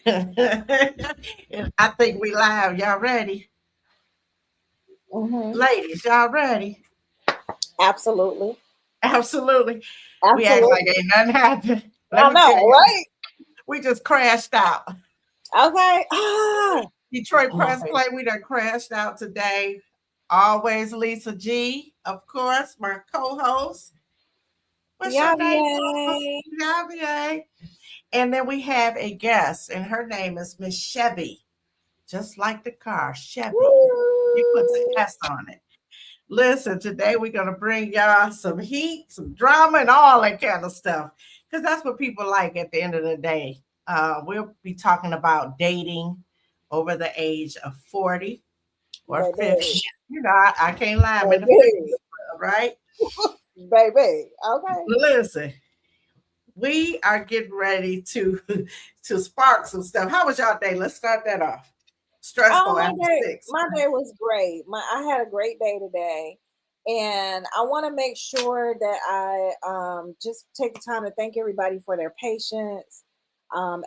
And I think we live. Y'all ready? Hmm. Ladies, y'all ready? Absolutely. Absolutely. We act like Absolutely. ain't nothing happened. Let I me tell know, you, right? we just crashed out. Okay. Ah. Detroit Oh, my Press face. Play, we done crashed out today. Always Lisa G, of course, my co-host. What's your name, co-host? Yay. Javier. And then we have a guest, and her name is Miss Chevy, just like the car, Chevy. She puts an Woo. S on it. Listen, today we're going to bring y'all some heat, some drama, and all that kind of stuff. Because that's what people like at the end of the day. We'll be talking about dating over the age of 40 or 50. Baby. You know, I can't lie, I'm in the Baby. 50s club, right? Baby. Okay. Listen, we are getting ready to to spark some stuff. How was y'all day? Let's start that off. Oh, Stressful my after day, six. my day was great. I had a great day today, and I want to make sure that I just take the time to thank everybody for their patience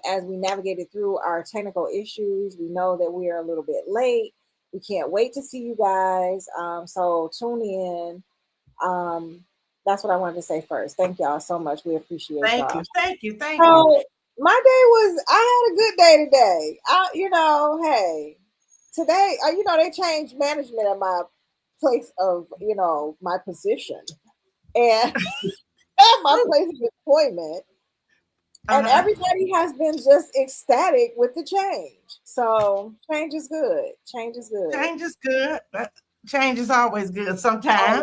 as we navigated through our technical issues. We know that we are a little bit late. We can't wait to see you guys. So tune in. Um, that's what I wanted to say first. Thank y'all so much. We appreciate Thank y'all. you, thank you, thank you. So my day was, I had a good day today. Hey, today, they changed management at my place of, my position and at my place of employment. And Uh-huh. everybody has been just ecstatic with the change. So change is good. Change is good. Change is good, but change is always good. Always. Sometimes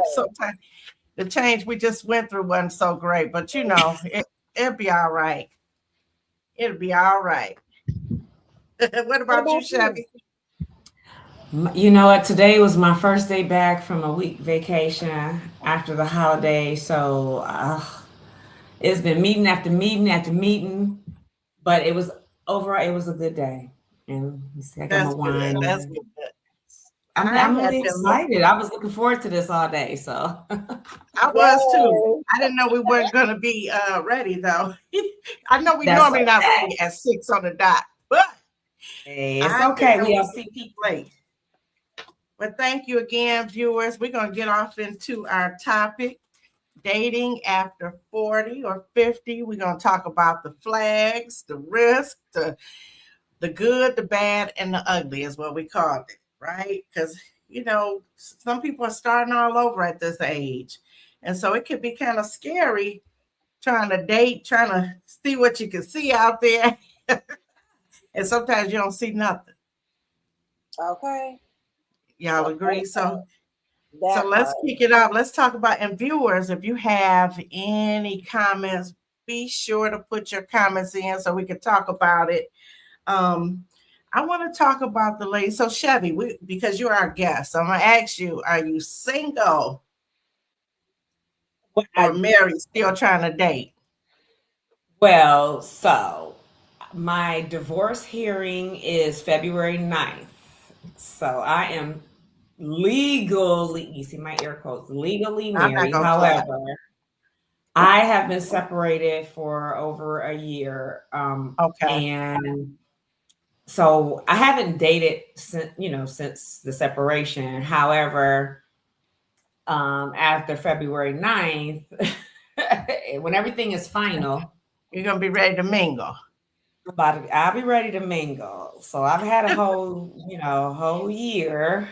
the change we just went through wasn't so great, but it'll be all right. It'll be all right. What What about you, about you? Chevy? You know what? Today was my first day back from a week vacation after the holiday. So it's been meeting after meeting after meeting, but it was overall, it was a good day. And you see, I got my That's good. wine. That's good. I I'm had really been look. excited. I was looking forward to this all day. So I was too. Yay. I didn't know we weren't gonna be ready though. I know we that's normally not okay. ready at 6 on the dot, but Hey, it's I didn't okay. know We we have were see people. late. But thank you again, viewers. We're gonna get off into our topic. Dating after 40 or 50. We're going to talk about the flags, the risk, the good, the bad, and the ugly is what we called it, right? Because, some people are starting all over at this age. And so it could be kind of scary trying to date, trying to see what you can see out there. And sometimes you don't see nothing. Okay. Y'all agree? So That let's part. kick it off. Let's talk about, and viewers, if you have any comments, be sure to put your comments in so we can talk about it. Um, I want to talk about the lady. So Chevy, because you're our guest, I'm gonna ask you: are you single Well, or married, still trying to date? so my divorce hearing is February 9th. So I am legally, you see my air quotes, legally I'm not married. gonna clap. However, I have been separated for over a year. Okay. And so I haven't dated since the separation. However, after February 9th, when everything is final, You're gonna be ready to mingle. I'll be ready to mingle. So I've had a whole year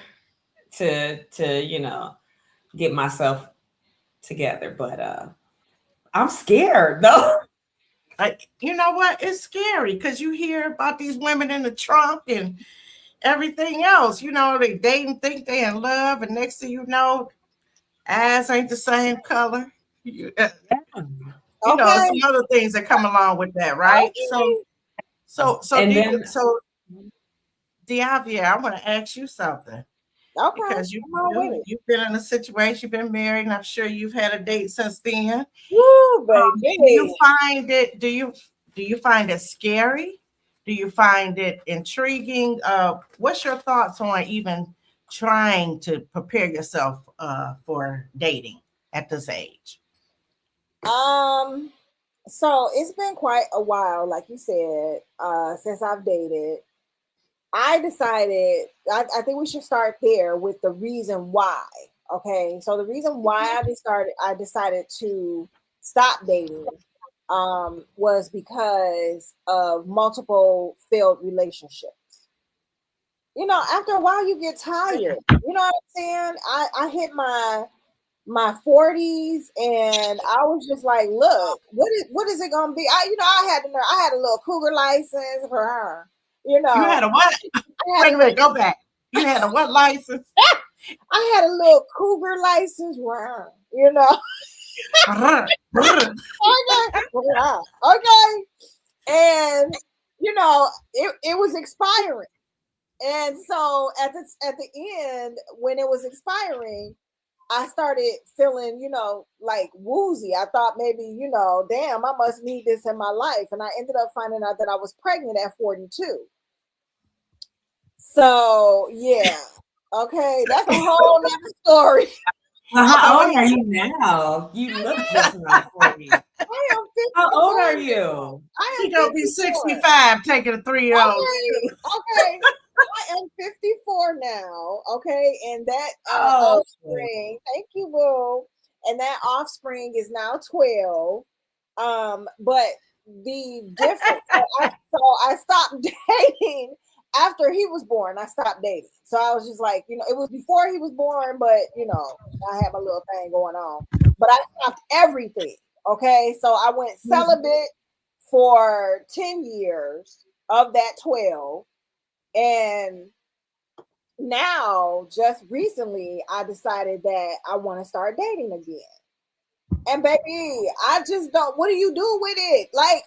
to get myself together. But I'm scared though. Like, you know what? It's scary because you hear about these women in the trunk and everything else. They date and think they in love, and next thing eyes ain't the same color. You, uh, Okay. some other things that come along with that, right? So, Okay. And then so, Diavia, I want to ask you something Okay. because I'm all with it. you've been in a situation, you've been married, and I'm sure you've had a date since then. Woo, Do you baby. find it? Do you find it scary? Do you find it intriguing? What's your thoughts on even trying to prepare yourself for dating at this age? Um, So it's been quite a while, like you said, since I've dated. I decided, I think we should start there with the reason why. Okay. So the reason why I decided to stop dating was because of multiple failed relationships. After a while you get tired. You know what I'm saying? I hit my 40s and I was just like, look, what is it gonna be? I had a little cougar license for her. You had a what? Wait a minute, go back. You had a what license? I had a little cougar license for her. Okay. And it was expiring. And so at the end, when it was expiring, I started feeling, like woozy. I thought maybe, damn, I must need this in my life. And I ended up finding out that I was pregnant at 42. So yeah. Okay, that's a whole nother story. Well, how old are you now? You look just like 40. I am 54. How old are you? She's gonna be 65 taking a 3-year-old. Okay. I am 54 now. Okay. And that offspring, thank you, Will. And that offspring is now 12. But the difference, so I stopped dating after he was born. I stopped dating. So I was just like, it was before he was born, but I had my little thing going on. But I stopped everything. Okay. So I went celibate for 10 years of that 12. And now, just recently, I decided that I want to start dating again. And baby, I just don't. What do you do with it? Like,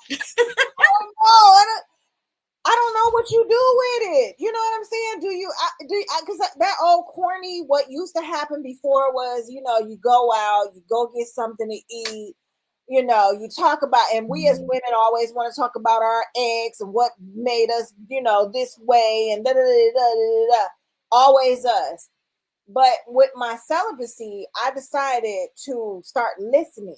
I don't know. I don't know what you do with it. You know what I'm saying? Because that old corny, what used to happen before was, you go out, you go get something to eat. You talk about, and we as women always want to talk about our ex and what made us, this way and da da da da da. Always us. But with my celibacy, I decided to start listening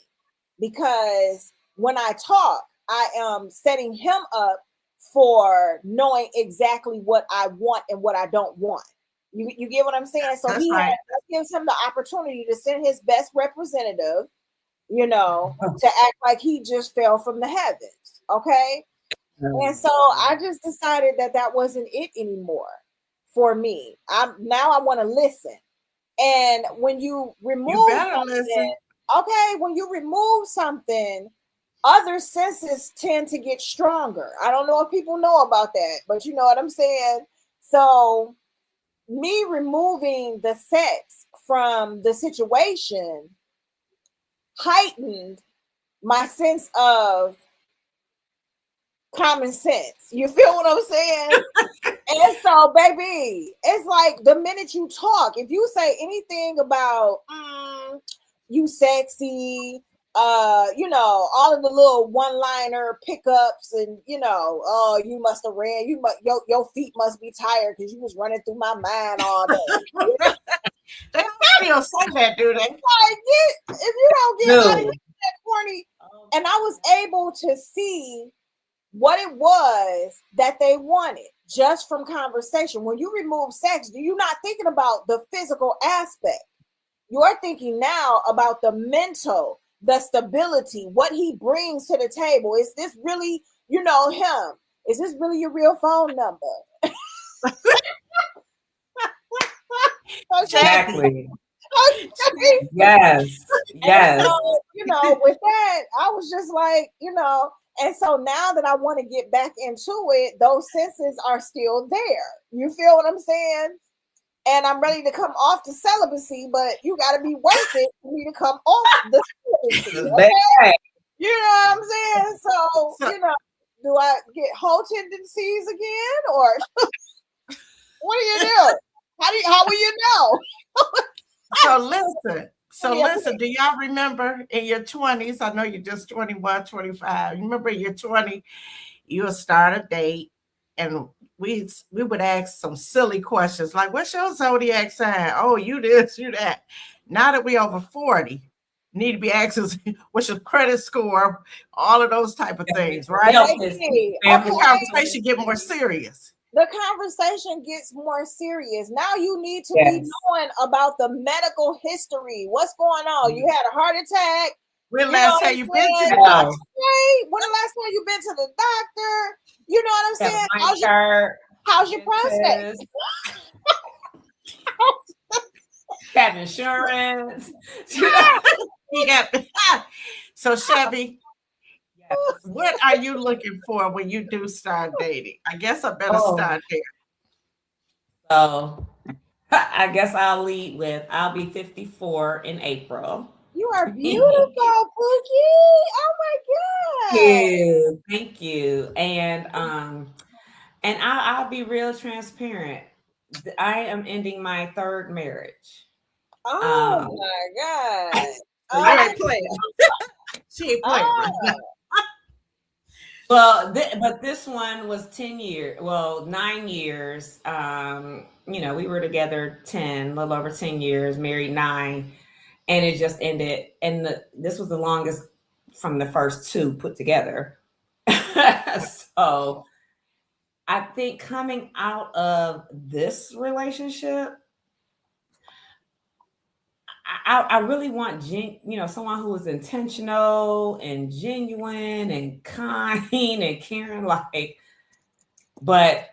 because when I talk, I am setting him up for knowing exactly what I want and what I don't want. You get what I'm saying? So that gives him the opportunity to send his best representative, to act like he just fell from the heavens. Okay. And so I just decided that wasn't it anymore for me. I want to listen. And when you remove when you remove something, other senses tend to get stronger. I don't know if people know about that, but you know what I'm saying? So me removing the sex from the situation heightened my sense of common sense. You feel what I'm saying? And so, baby, it's like the minute you talk, if you say anything about you sexy, all of the little one-liner pickups, and oh, you must have ran. Your feet must be tired because you was running through my mind all day. They still say that, do they? If you don't get out of here that corny, and I was able to see what it was that they wanted just from conversation. When you remove sex, you're not thinking about the physical aspect. You're thinking now about the mental, the stability, what he brings to the table. Is this really, him? Is this really your real phone number? Exactly. Okay. Yes. And so, with that, I was just like, and so now that I want to get back into it, those senses are still there. You feel what I'm saying? And I'm ready to come off the celibacy, but you got to be worth it for me to come off the celibacy. Okay? You know what I'm saying? So, do I get whole tendencies again, or what do you do? How will you know? So listen, do y'all remember in your 20s? I know you're just 21, 25. You remember in your 20s, you'll start a date and we would ask some silly questions like, what's your zodiac sign? Oh, you this, you that. Now that we over 40, need to be asking what's your credit score, all of those type of things, right? Help Baby, this okay. family. The conversation get more serious. The conversation gets more serious. Now you need to Yes. be knowing about the medical history. What's going on? You had a heart attack. When You last know time what you I'm been to saying? the No. doctor? Hey, when the last time you been to the doctor? You know what I'm Have saying? a nice shirt, How's your prostate? dentist, have insurance. You got so Chevy, Yes. what are you looking for when you do start dating? I guess I better Oh. start there. So I guess I'll lead with I'll be 54 in April. You are beautiful, Pookie. Oh my god. Thank you. And I'll be real transparent. I am ending my third marriage. Oh Um, my god. So you ain't playing. She ain't playing. Oh. Well, but this one was 10 years, well, 9 years. We were together 10, a little over 10 years, married 9, and it just ended. And this was the longest from the first 2 put together. So I think coming out of this relationship, I really want someone who is intentional and genuine and kind and caring, but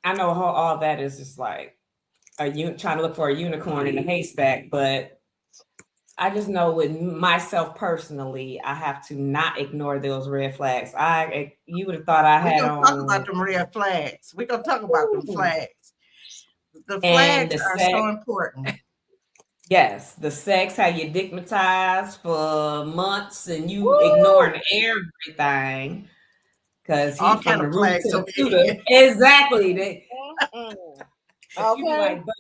I know how all that is just like trying to look for a unicorn in a haystack. But I just know with myself personally, I have to not ignore those red flags. You would have thought I We're had gonna talk on about them red flags. We're gonna talk about them Ooh. flags. The And flags the are sex. so important. Yes, the sex, how you digmatized for months and you Woo! ignoring everything because All he kind from the of root flags to the over tutor. here. Exactly. Mm-mm. You be Okay. like, but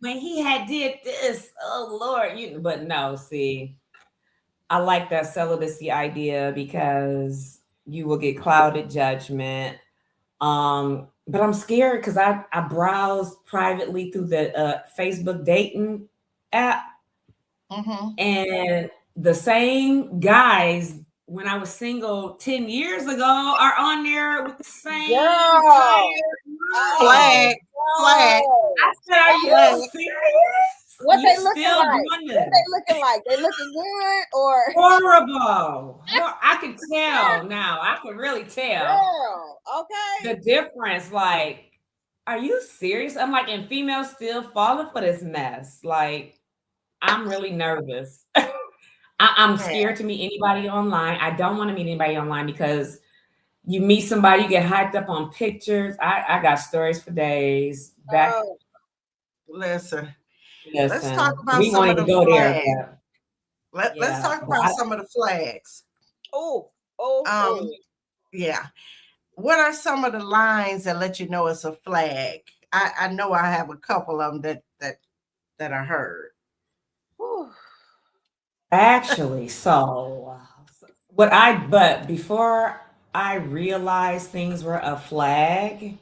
when he had did this, oh Lord, but no, see, I like that celibacy idea because you will get clouded judgment. But I'm scared because I browsed privately through the Facebook dating app. Mm-hmm. And the same guys when I was single 10 years ago are on there with the same Girl. tired Flag. Flag. I said, are you Flag. serious? What You they looking still like? doing What this? they looking like? They looking good or Horrible. I can tell now. I can really tell girl? Okay. the difference. Like, are you serious? I'm like, and females still falling for this mess. Like, I'm really nervous. I'm scared to meet anybody online. I don't want to meet anybody online because you meet somebody, you get hyped up on pictures. I got stories for days. Oh. Listen, let's talk about we some won't of even the go there. flags. But Let's talk about some of the flags. Oh. Yeah. What are some of the lines that let you know it's a flag? I know I have a couple of them that I heard. Whew. Actually, but before I realized things were a flag,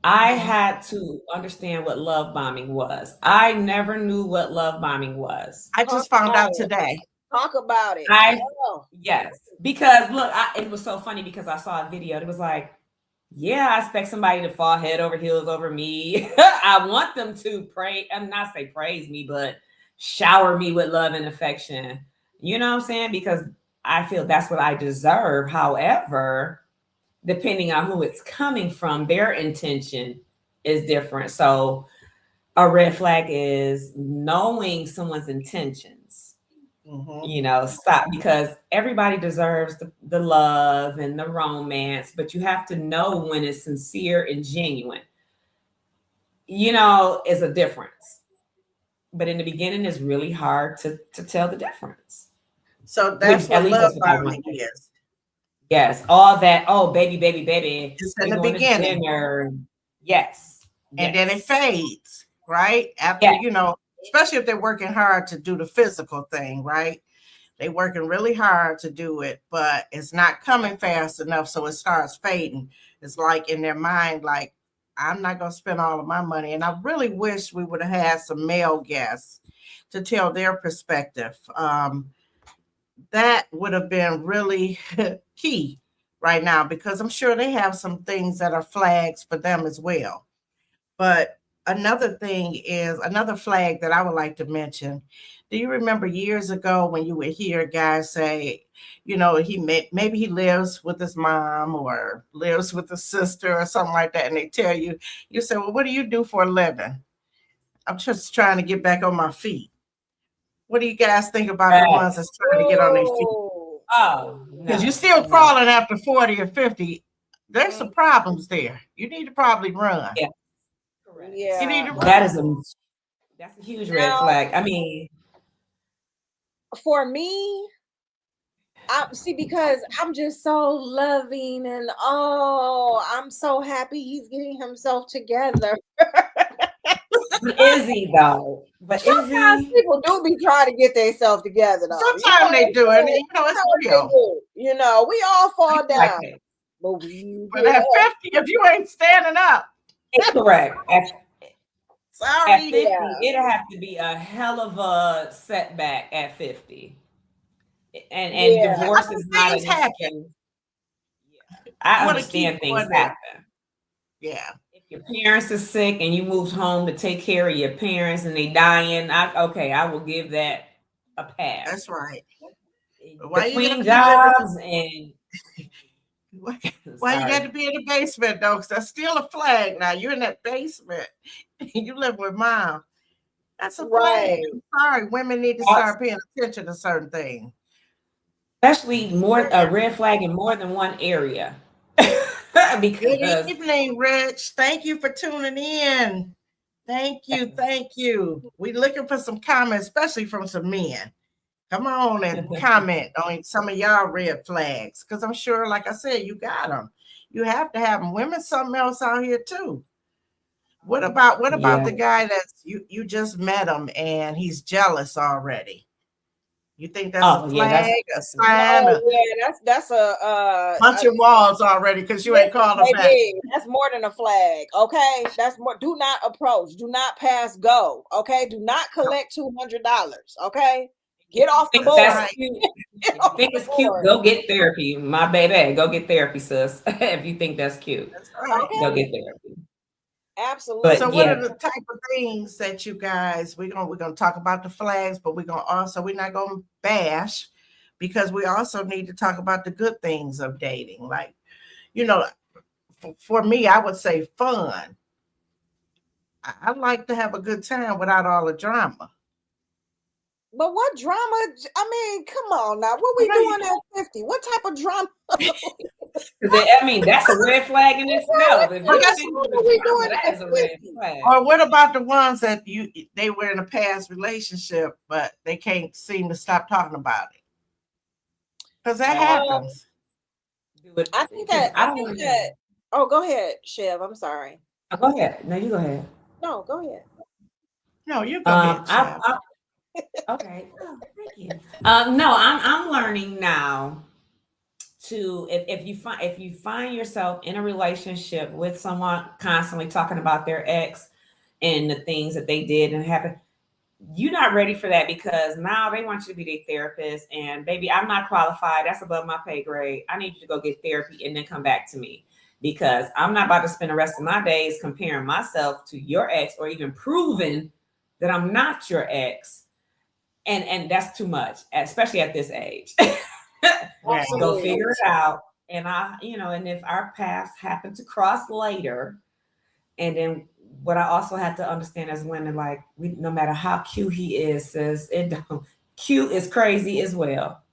I had to understand what love bombing was. I never knew what love bombing was. I just found out today. Talk about it. Yes, because look, it was so funny because I saw a video. It was like, yeah, I expect somebody to fall head over heels over me. I want them to not say praise me, but shower me with love and affection. You know what I'm saying? Because I feel that's what I deserve. However, depending on who it's coming from, their intention is different. So a red flag is knowing someone's intentions. Mm-hmm. Stop, because everybody deserves the love and the romance, but you have to know when it's sincere and genuine. Is a difference. But in the beginning, it's really hard to tell the difference. So that's what love I bombing is. Yes, all that. Oh, baby, baby, baby. It's in the beginning. Yes. And then it fades, right? After, especially if they're working hard to do the physical thing, right? They're working really hard to do it, but it's not coming fast enough. So it starts fading. It's like in their mind, like, I'm not going to spend all of my money. And I really wish we would have had some male guests to tell their perspective. that would have been really key right now, because I'm sure they have some things that are flags for them as well. But another thing is another flag that I would like to mention. Do you remember years ago when you would hear guys say, maybe he lives with his mom or lives with a sister or something like that, and they tell you, you say, well, what do you do for a living? I'm just trying to get back on my feet. What do you guys think about the ones that's trying to get on their feet? Oh, Because no, you're still no. crawling after 40 or 50. There's some problems there. You need to probably run. Yeah. Correct. Yeah. You need to run. That's a huge red Now, flag. I mean, for me, because I'm just so loving and I'm so happy he's getting himself together. but is he though? But is Sometimes he? people do be trying to get themselves together though. Sometimes they do, and it's real. We all fall down. Exactly. But at 50, if you ain't standing up, Correct. At sorry. 50, it'll have to be a hell of a setback at 50. And divorce is not an excuse. I understand things happen. Yeah. If your parents are sick and you moved home to take care of your parents and they dying, I will give that a pass. That's right. Between jobs and why you got to be in the basement though? Because that's still a flag. Now you're in that basement. You live with mom. That's a flag. I'm sorry, women need to start paying attention to certain things. Especially a red flag in more than one area. Good evening, Rich. Thank you for tuning in. Thank you. We're looking for some comments, especially from some men. Come on and comment on some of y'all red flags, because I'm sure, like I said, you got them. You have to have them. Women, something else out here too. What about the guy that's you just met him and he's jealous already? You think that's a flag, a sign? That's a bunch of walls already because you ain't called him back. That's more than a flag, okay? That's more. Do not approach. Do not pass go, okay? Do not collect $200, okay? Get off the board. That's cute. If you think it's cute, go get therapy. My baby, go get therapy, sis. If you think that's cute, go get therapy. Absolutely. But, so what are the type of things that you guys, we're gonna talk about the flags, but we're not gonna bash, because we also need to talk about the good things of dating. Like, for me, I would say fun. I like to have a good time without all the drama. But what drama? I mean, come on now. What we doing at 50? What type of drama? That's a red flag in itself. What are we doing as a red flag? Or what about the ones that they were in a past relationship, but they can't seem to stop talking about it? Because that happens. I think that. Oh, go ahead, Chev. I'm sorry. Go ahead. No, you go ahead. No, go ahead. No, you go ahead, Chev. Okay. Oh, thank you. No, I'm learning now to if you find yourself in a relationship with someone constantly talking about their ex and the things that they did and happened, you're not ready for that, because now they want you to be their therapist, and baby, I'm not qualified. That's above my pay grade. I need you to go get therapy and then come back to me, because I'm not about to spend the rest of my days comparing myself to your ex or even proving that I'm not your ex. And that's too much, especially at this age. Go figure it out. And and if our paths happen to cross later, and then what I also have to understand as women, like, no matter how cute he is, cute is crazy as well.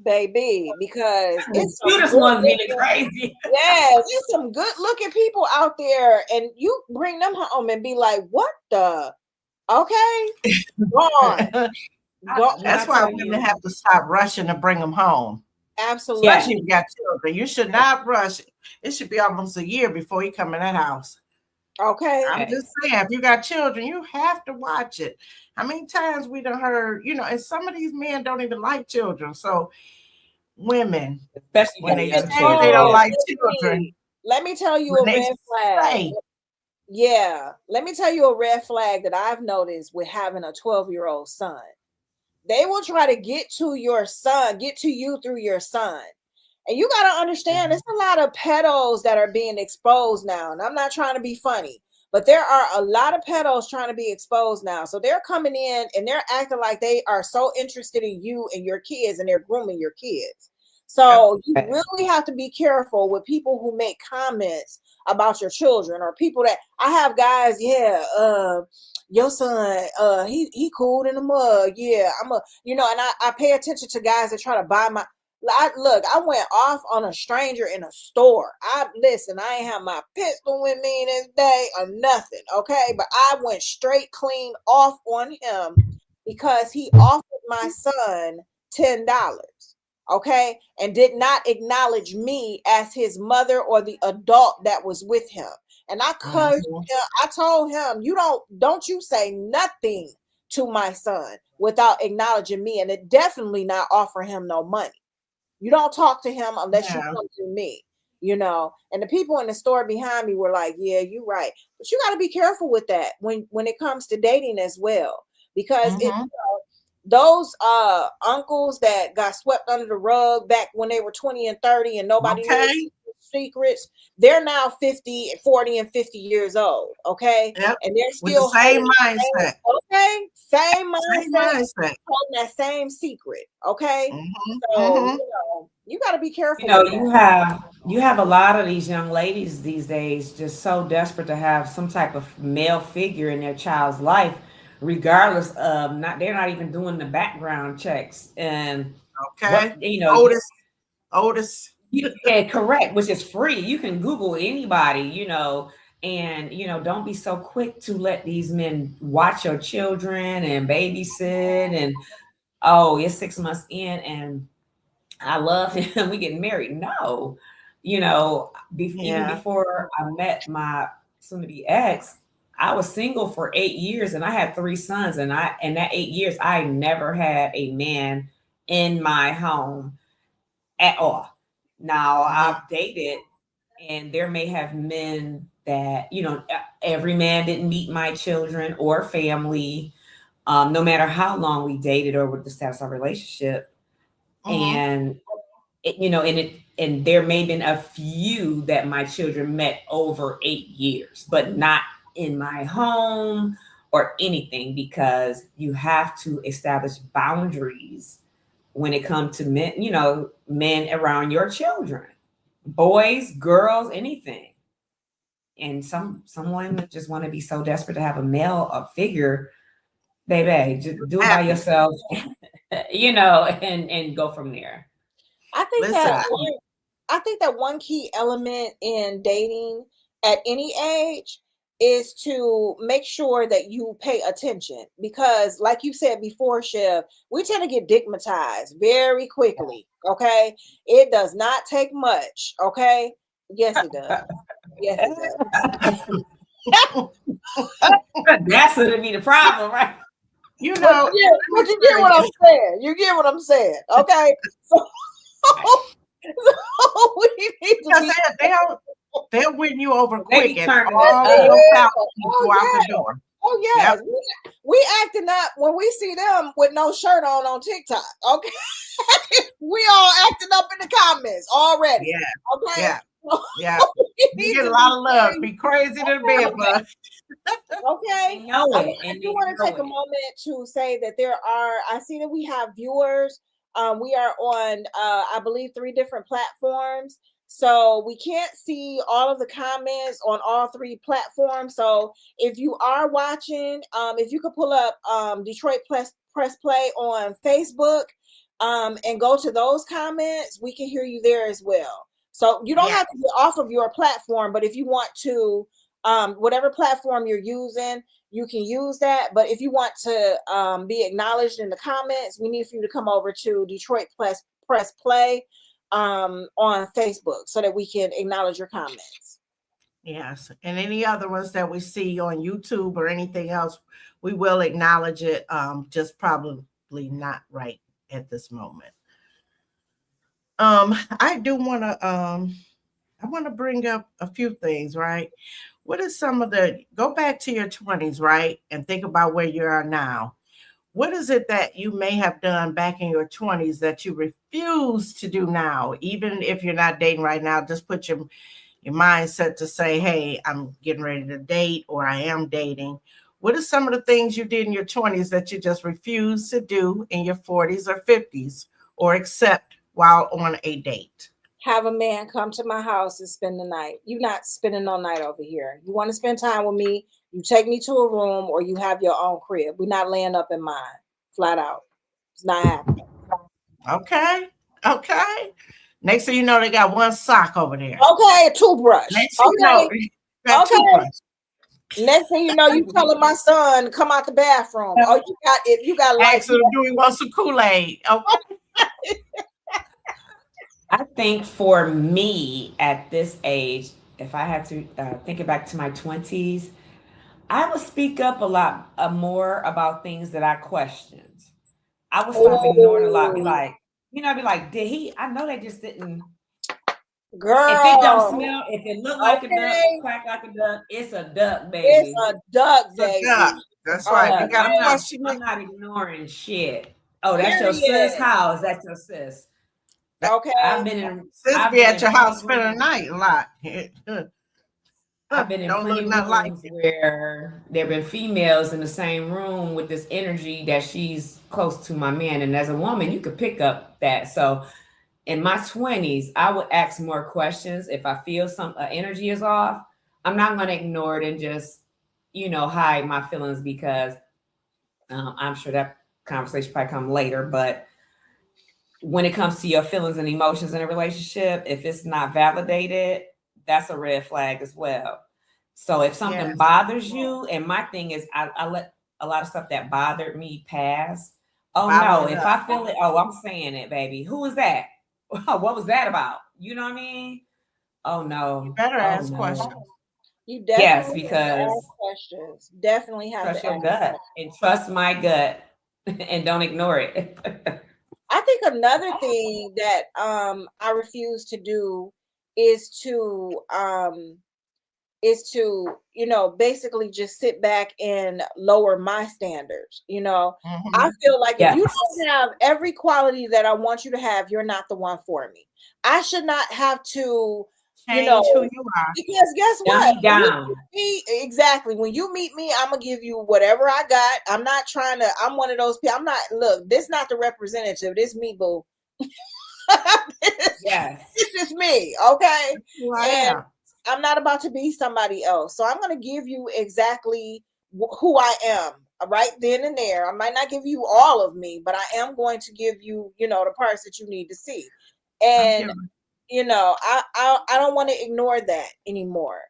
Baby, because it's the cutest ones being crazy. Yes, there's some good looking people out there, and you bring them home and be like, what the? Okay, gone. That's why women have to stop rushing to bring them home. Absolutely. Especially if you got children. You should not rush. It should be almost a year before you come in that house. Okay. I'm just saying, if you got children, you have to watch it. How many times we done heard, and some of these men don't even like children. So women, especially when they say they don't like children. Let me tell you a red flag. Yeah. Let me tell you a red flag that I've noticed with having a 12-year-old son. They will try to get to your son, get to you through your son. And you got to understand, there's a lot of pedos that are being exposed now. And I'm not trying to be funny, but there are a lot of pedos trying to be exposed now. So they're coming in and they're acting like they are so interested in you and your kids, and they're grooming your kids. So you really have to be careful with people who make comments about your children, or people that I have guys, your son, he cool in the mug. Yeah, and I pay attention to guys that try to buy my. I went off on a stranger in a store. I ain't have my pistol with me this day or nothing, okay? But I went straight clean off on him because he offered my son $10, okay? And did not acknowledge me as his mother or the adult that was with him. And I cursed him. I told him, don't you say nothing to my son without acknowledging me, and it definitely not offer him no money. You don't talk to him unless you come to me, and the people in the store behind me were like, yeah, you're right. But you got to be careful with that when it comes to dating as well, because those uncles that got swept under the rug back when they were 20 and 30 and nobody knew secrets, they're now 50, 40 and 50 years old, okay? Yep. And they're still with the same mindset. Same mindset. Holding that same secret, okay? So you got to be careful. You have a lot of these young ladies these days just so desperate to have some type of male figure in their child's life, regardless of they're not even doing the background checks. And Otis. Yeah, correct, which is free. You can Google anybody, and don't be so quick to let these men watch your children and babysit, and it's 6 months in and I love him, we getting married. No, even before I met my soon-to-be ex, I was single for 8 years and I had 3 sons, and in that 8 years I never had a man in my home at all. Now I've dated, and there may have men that, every man didn't meet my children or family, no matter how long we dated or what the status of our relationship. And and there may have been a few that my children met over 8 years, but not in my home or anything, because you have to establish boundaries when it comes to men, men around your children, boys, girls, anything. And some women just want to be so desperate to have a male figure, baby, just do it by yourself, and go from there. I think that one key element in dating at any age is to make sure that you pay attention, because like you said before, Chev, we tend to get digmatized very quickly. Okay. It does not take much. Okay. Yes, it does. Yes, it does. That's going to be the problem, right? But you get what I'm saying. You get what I'm saying. Okay. So we need to they'll win you over quick and out the door. Oh yeah, we acting up when we see them with no shirt on TikTok. Okay, we all acting up in the comments already. Yeah. Okay. Yeah. You get a lot of love. Be crazy to the bed, bud. Okay. I do want to take a moment to say that I see that we have viewers. We are on, I believe, 3 different platforms. So we can't see all of the comments on all 3 platforms. So if you are watching, if you could pull up Detroit Press Play on Facebook and go to those comments, we can hear you there as well. So you don't have to get off of your platform, but if you want to, whatever platform you're using, you can use that. But if you want to be acknowledged in the comments, we need for you to come over to Detroit Press Play on Facebook so that we can acknowledge your comments. Yes. And any other ones that we see on YouTube or anything else, we will acknowledge it. Just probably not right at this moment. I do want to bring up a few things, right? What is go back to your 20s, right? And think about where you are now. what is it that you may have done back in your 20s that you refuse to do now? Even if you're not dating right now, just put your mindset to say, hey, I'm getting ready to date or I am dating. What are some of the things you did in your 20s that you just refuse to do in your 40s or 50s or accept while on a date? Have a man come to my house and spend the night. You're not spending no night over here. You want to spend time with me, you take me to a room or you have your own crib. We're not laying up in mine. Flat out. It's not happening. Okay. Okay. Next thing you know, they got one sock over there. Okay, a toothbrush. Next thing you know, got Okay. toothbrush. Next thing you know, you telling my son come out the bathroom. Oh, you got it. You got lights. Ask him, do he want some Kool-Aid? Okay. I think for me at this age, if I had to think it back to my 20s, I would speak up a lot more about things that I questioned. I would stop ignoring a lot, be like, did he? I know they just didn't. Girl, if it don't smell, if it look like a duck, quack like a duck, it's a duck, baby. It's a duck, baby. That's right. I'm not ignoring shit. Oh, that's your sis house. That's your sis. Okay. I've been at your house spending the night a lot. I've been in plenty rooms where there have been females in the same room with this energy that she's close to my man. And as a woman, you could pick up that. So in my 20s, I would ask more questions. If I feel some energy is off, I'm not going to ignore it and just, hide my feelings because I'm sure that conversation probably come later. But when it comes to your feelings and emotions in a relationship, if it's not validated, that's a red flag as well. So if something bothers you, and my thing is I let a lot of stuff that bothered me pass. Oh no, if I feel it, I'm saying it, baby. Who is that? What was that about? You know what I mean? Oh no. You better ask questions. You definitely have to ask questions. Definitely have trust to your ask gut questions. and trust my gut and don't ignore it. I think another thing that I refuse to do is to basically just sit back and lower my standards. I feel like if you don't have every quality that I want you to have, you're not the one for me. I should not have to change who you are. Because guess what? Exactly. When you meet me, I'm gonna give you whatever I got. I'm not trying to. I'm one of those people. I'm not. Look, this not the representative. This me, boo. Yes, this is me. Okay, and I'm not about to be somebody else. So I'm gonna give you exactly who I am right then and there. I might not give you all of me, but I am going to give you, the parts that you need to see. And I don't want to ignore that anymore.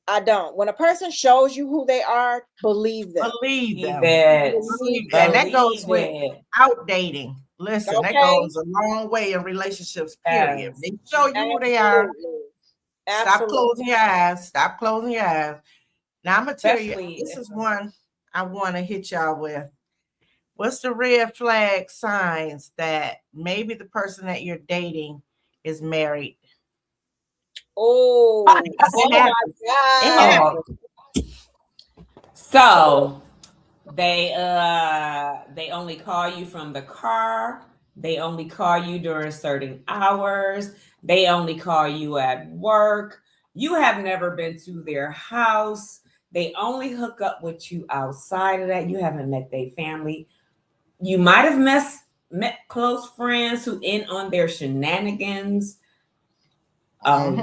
I don't. When a person shows you who they are, believe them. Believe them. And that goes with out dating. Listen, that goes a long way in relationships, period. They show you who they are. Stop closing your eyes. Stop closing your eyes. Now, I'm going to tell you, this is one I want to hit y'all with. What's the red flag signs that maybe the person that you're dating is married? Oh my God. So they only call you from the car. They only call you during certain hours. They only call you at work. You have never been to their house. They only hook up with you outside of that. You haven't met their family. You might have met close friends who in on their shenanigans. I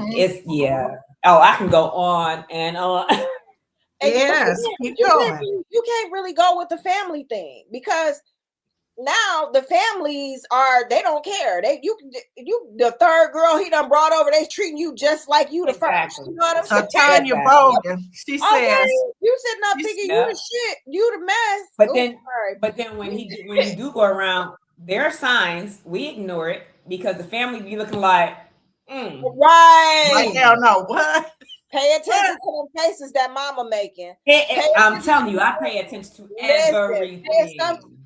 can go on and on. Yes, you can't really go with the family thing because now the families they don't care. You the third girl he done brought over, they treating you just like you the first. You know what I'm saying? Tanya Bogan, she says you sitting up thinking you the shit, you the mess. But then when you do go around, there are signs we ignore it because the family be looking like right. Like hell no. What? Pay attention to them faces that mama making. I'm telling you, I pay attention to everything.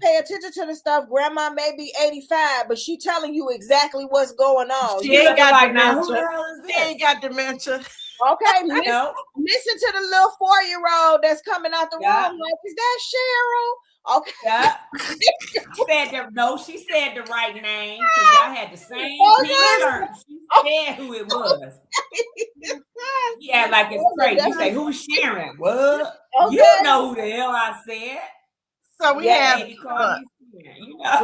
Pay attention to the stuff. Grandma may be 85, but she telling you exactly what's going on. She ain't got dementia. She ain't got dementia. Okay, You listen, know? listen to the little 4-year-old that's coming out the Yeah. room. Like, is that Cheryl? Okay. Yeah. She said the right name because y'all had the same pink shirt. She said who it was. Yeah, like it's crazy. You say, who's Sharon? What? Okay. You know who the hell I said. So we Yeah, have Baby called me Sharon, you know?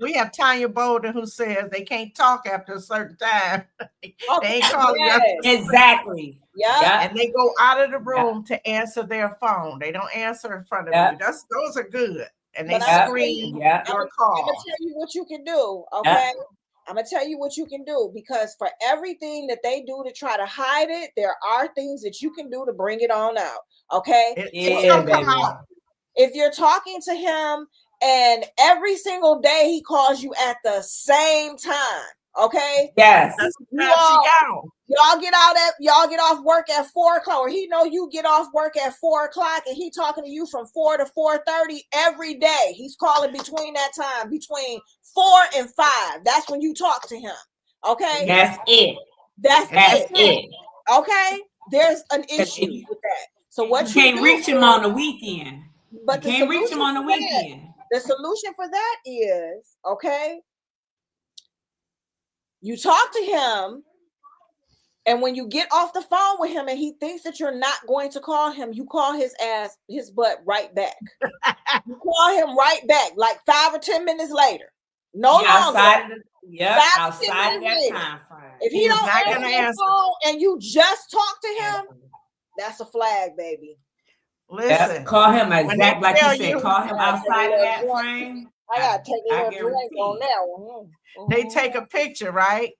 we have Tanya Bolden who says they can't talk after a certain time. They Okay, ain't calling us. yes. Exactly. Yeah. And they go out of the room to answer their phone. They don't answer in front of you. Those are good. And they But I'm screen Yeah. your I'm call. gonna tell you what you can do, okay? I'm gonna tell you what you can do, because for everything that they do to try to hide it, there are things that you can do to bring it on out, okay? It's gonna come out. If you're talking to him and every single day he calls you at the same time, okay? Yes. Y'all get off work at 4 o'clock, or he know you get off work at 4 o'clock, and he talking to you from 4 to 4:30 every day. He's calling between that time, between 4 and 5. That's when you talk to him. Okay. That's it. That's it. Okay. There's an issue with that. So what you can't reach him on the weekend. But you can't reach him on the weekend. The solution for that is, okay, you talk to him, and when you get off the phone with him and he thinks that you're not going to call him, you call his butt right back. You call him right back, like 5 or 10 minutes later. Longer. Outside of that time frame. If he don't answer the phone and you just talk to him, that's a flag, baby. Listen, call him like you said. Call him outside of that frame. I gotta take a little drink on that one. They take a picture, right?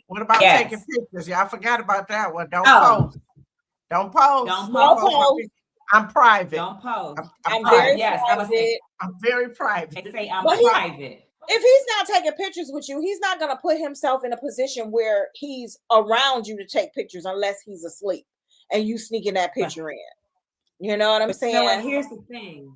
What about taking pictures? Y'all forgot about that one. Don't post. Don't post. Don't post. I'm private. Don't post. I'm very private. I'm very private. They say I'm private. If he's not taking pictures with you, he's not gonna put himself in a position where he's around you to take pictures unless he's asleep and you sneaking that picture in. You know what I'm saying? You know what? Here's the thing.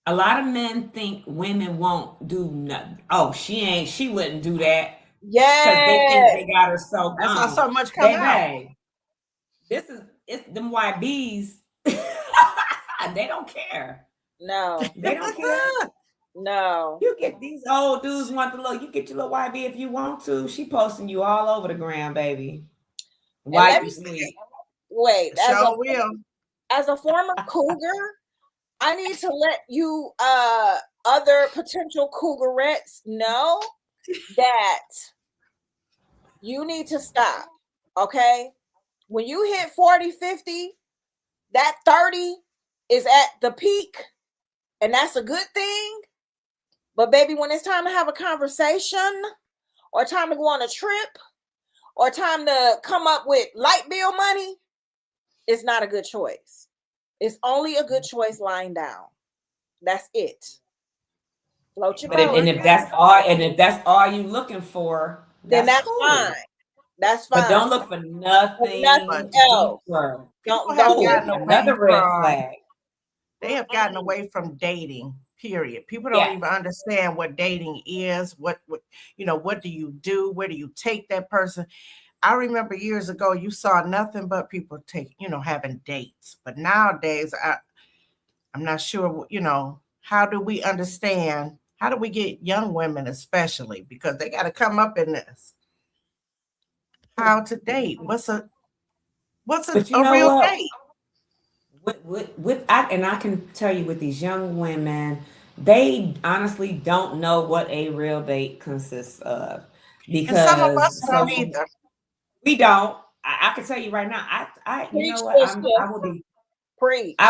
A lot of men think women won't do nothing. Oh, she wouldn't do that. Yeah. Because they think they got her so gone. That's not so much coming out. It's them YBs. They don't care. No. They don't care. No. You get these old dudes want to look. You get your little YB if you want to. She posting you all over the gram, baby. Why you sleep? Wait, as a former cougar, I need to let you other potential cougarettes know that you need to stop. Okay? When you hit 40, 50, that 30 is at the peak, and that's a good thing. But baby, when it's time to have a conversation, or time to go on a trip, or time to come up with light bill money, it's not a good choice. It's only a good choice lying down. That's it. Float your boat. And if that's all you looking for, then that's cool. Fine. That's fine. But don't look for nothing else. Don't another red flag. They have gotten away from dating. Period. People don't even understand what dating is. What do you do? Where do you take that person? I remember years ago, you saw nothing but people having dates. But nowadays, I'm not sure, how do we understand? How do we get young women especially? Because they got to come up in this. How to date? What's a real date? I can tell you with these young women, they honestly don't know what a real date consists of. Because and some of us don't either. We don't. I can tell you right now. I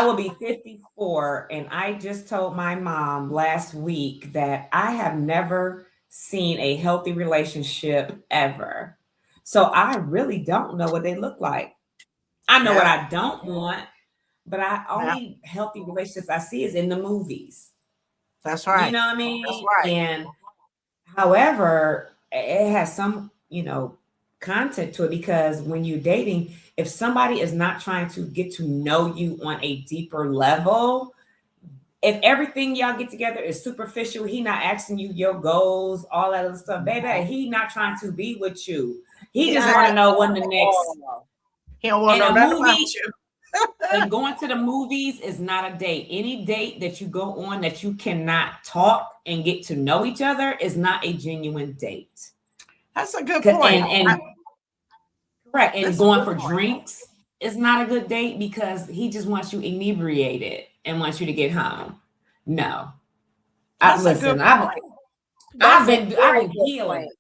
will be 54, and I just told my mom last week that I have never seen a healthy relationship ever. So I really don't know what they look like. I know what I don't want, but only healthy relationships I see is in the movies. That's right. You know what I mean? That's right. And however, it has some, content to it, because when you're dating, if somebody is not trying to get to know you on a deeper level, if everything y'all get together is superficial, he not asking you your goals, all that other stuff, baby, he not trying to be with you. He just want to know when the next He don't want to know And a nothing about movie, you. and going to the movies is not a date. Any date that you go on that you cannot talk and get to know each other is not a genuine date. That's a good 'Cause- point. And correct. And That's a going good for point. drinks is not a good date because he just wants you inebriated and wants you to get home. No. That's a Listen, good I've point. been very good healing. point.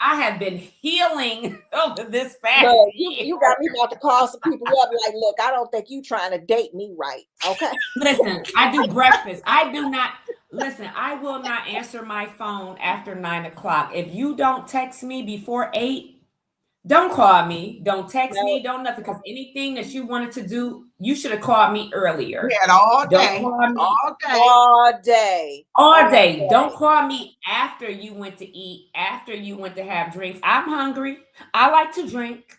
I have been healing over this past Look, year. you got me about to call some people up like, look, I don't think you trying to date me right. Okay. Listen, I do breakfast. I do not listen. I will not answer my phone after 9 o'clock. If you don't text me before 8, don't call me. Don't text me. Don't nothing. Because anything that you wanted to do, you should have called me earlier. We had all day. Don't call me All day. All day. all day. Don't call me after you went to eat, after you went to have drinks. I'm hungry. I like to drink.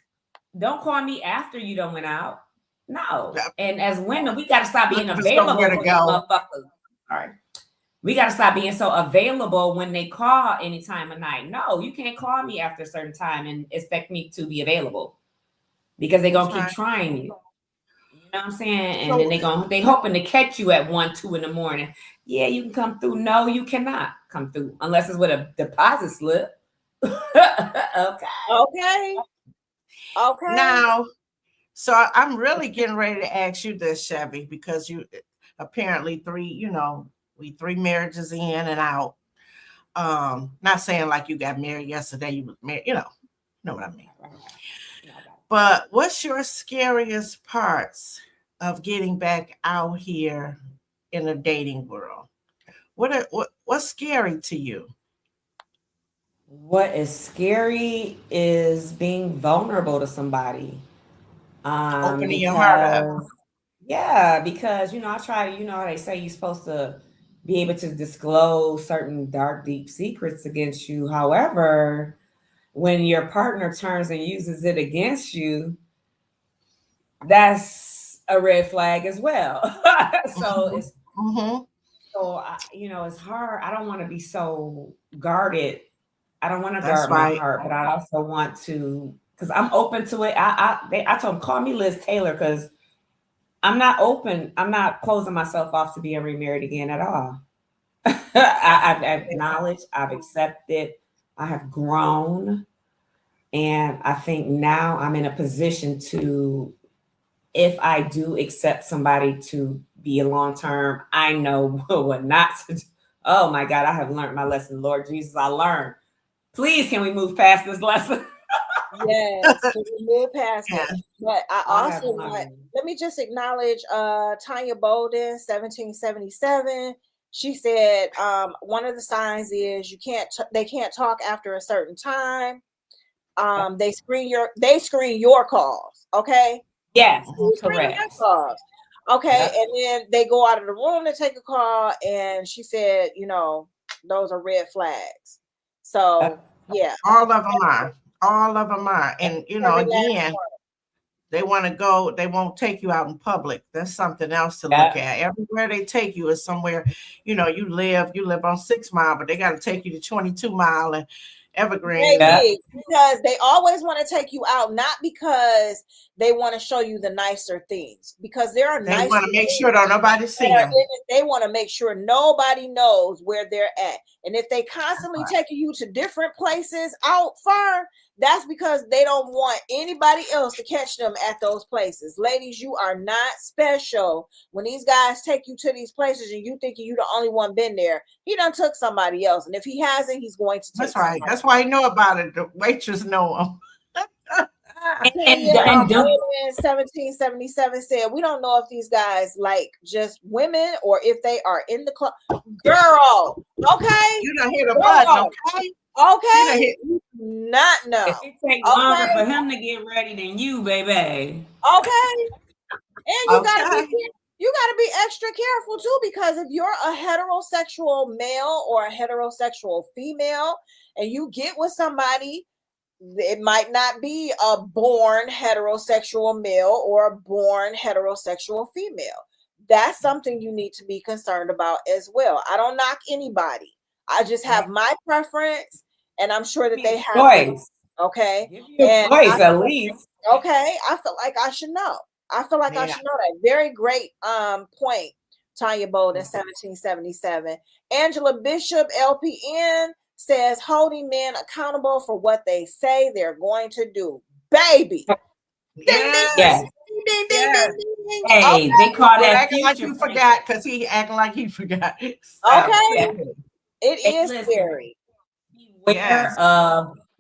Don't call me after you done went out. No. Yep. And as women, we got to stop being Looking for available somewhere to for these go. motherfuckers. All right. We got to stop being so available when they call any time of night. No, you can't call me after a certain time and expect me to be available because they're going to keep trying you. You know what I'm saying? And then they hoping to catch you at 1, 2 in the morning. Yeah, you can come through. No, you cannot come through unless it's with a deposit slip. Okay. Now, so I'm really getting ready to ask you this, Chevy, because you apparently we 3 marriages in and out. Not saying like you got married yesterday, you was married, you know what I mean. But what's your scariest parts of getting back out here in the dating world? What's scary to you? What is scary is being vulnerable to somebody. Opening your heart up. Yeah, because I try to, how they say you're supposed to be able to disclose certain dark, deep secrets against you. However, when your partner turns and uses it against you, that's a red flag as well. So it's it's hard. I don't want to be so guarded. I don't want to guard my heart, but I also want to, because I'm open to it. I told them, call me Liz Taylor, because I'm not open. I'm not closing myself off to being remarried again at all. I've acknowledged, I've accepted, I have grown. And I think now I'm in a position to, if I do accept somebody to be a long-term, I know what not to do. Oh my God, I have learned my lesson. Lord Jesus, I learned. Please, can we move past this lesson? Yes, we move past it. But I also let me just acknowledge Tanya Bolden, 1777. She said one of the signs is they can't talk after a certain time. They screen your calls. Okay. Yes, correct. Calls. Okay, and then they go out of the room to take a call, and she said, those are red flags. So yeah, all of them are, and again, they want to go. They won't take you out in public. That's something else to look at. Everywhere they take you is somewhere. You live on 6 Mile, but they got to take you to 22 Mile and Evergreen. Because they always want to take you out, not because they want to show you the nicer things, because there are they want to make sure that nobody see them. They want to make sure nobody knows where they're at. And if they constantly taking you to different places out far, that's because they don't want anybody else to catch them at those places. Ladies, you are not special. When these guys take you to these places and you thinking you the only one been there, he done took somebody else. And if he hasn't, he's going to take That's right. That's why you know about it. The waitress know him. and 1777 said, we don't know if these guys like just women or if they are in the club. Girl, okay? You don't hear the button, okay? Okay. Not know. It takes longer for him to get ready than you, baby. Okay. And you gotta be extra careful too, because if you're a heterosexual male or a heterosexual female and you get with somebody, it might not be a born heterosexual male or a born heterosexual female. That's something you need to be concerned about as well. I don't knock anybody. I just have my preference, and I'm sure that they have choice. Okay, and choice at least. Okay, I feel like I should know. I feel like I Yeah. should know that. Very great point, Tanya Bolden, 1777. Angela Bishop, LPN, says holding men accountable for what they say they're going to do. Baby. Ding, ding, Yes. ding, ding, ding, Yes. ding, ding. Hey, they call You're that acting like future you fake. forgot because he acting like he forgot. Okay. Yeah. It Hey, is listen. scary. Yes.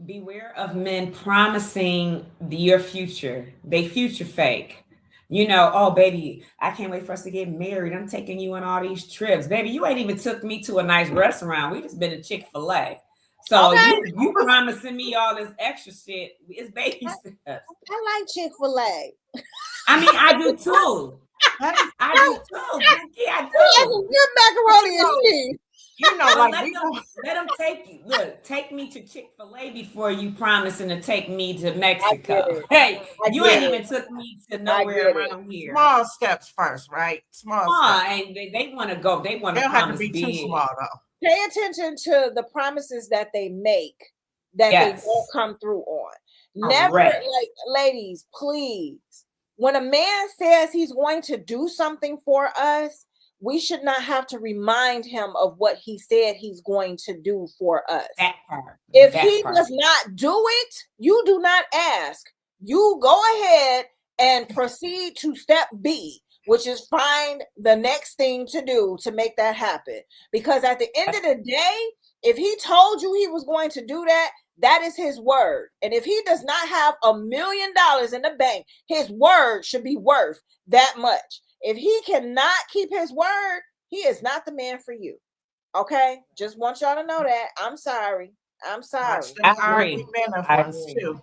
Beware of men promising your future. They future fake. You know, oh baby, I can't wait for us to get married. I'm taking you on all these trips. Baby, you ain't even took me to a nice restaurant. We just been to Chick-fil-A. So Okay. you promising me all this extra shit. It's baby steps. I like Chick-fil-A. I mean, I do too. I do too. Yeah, I That's do. some good macaroni and cheese. You know, So like let we them, go- let them take you. Look, take me to Chick-fil-A before you promising to take me to Mexico. it. Hey, I you get ain't it. even took me to I nowhere get it. around here. small steps first, right? Small steps. And they want to go. They want They to don't have to promise be too big. small though. Pay attention to the promises that they make that Yes. they won't come through on. Never, Correct. like, ladies, please. When a man says he's going to do something for us, we should not have to remind him of what he said he's going to do for us. That part. If that he part. does not do it, you do not ask. You go ahead and proceed to step B, which is find the next thing to do to make that happen. Because at the end of the day, if he told you he was going to do that, that is his word. And if he does not have $1 million in the bank, his word should be worth that much. If he cannot keep his word, he is not the man for you. Okay? Just want y'all to know that. I'm sorry. I'm sorry. Watch them I agree. argumentative I ones agree. too.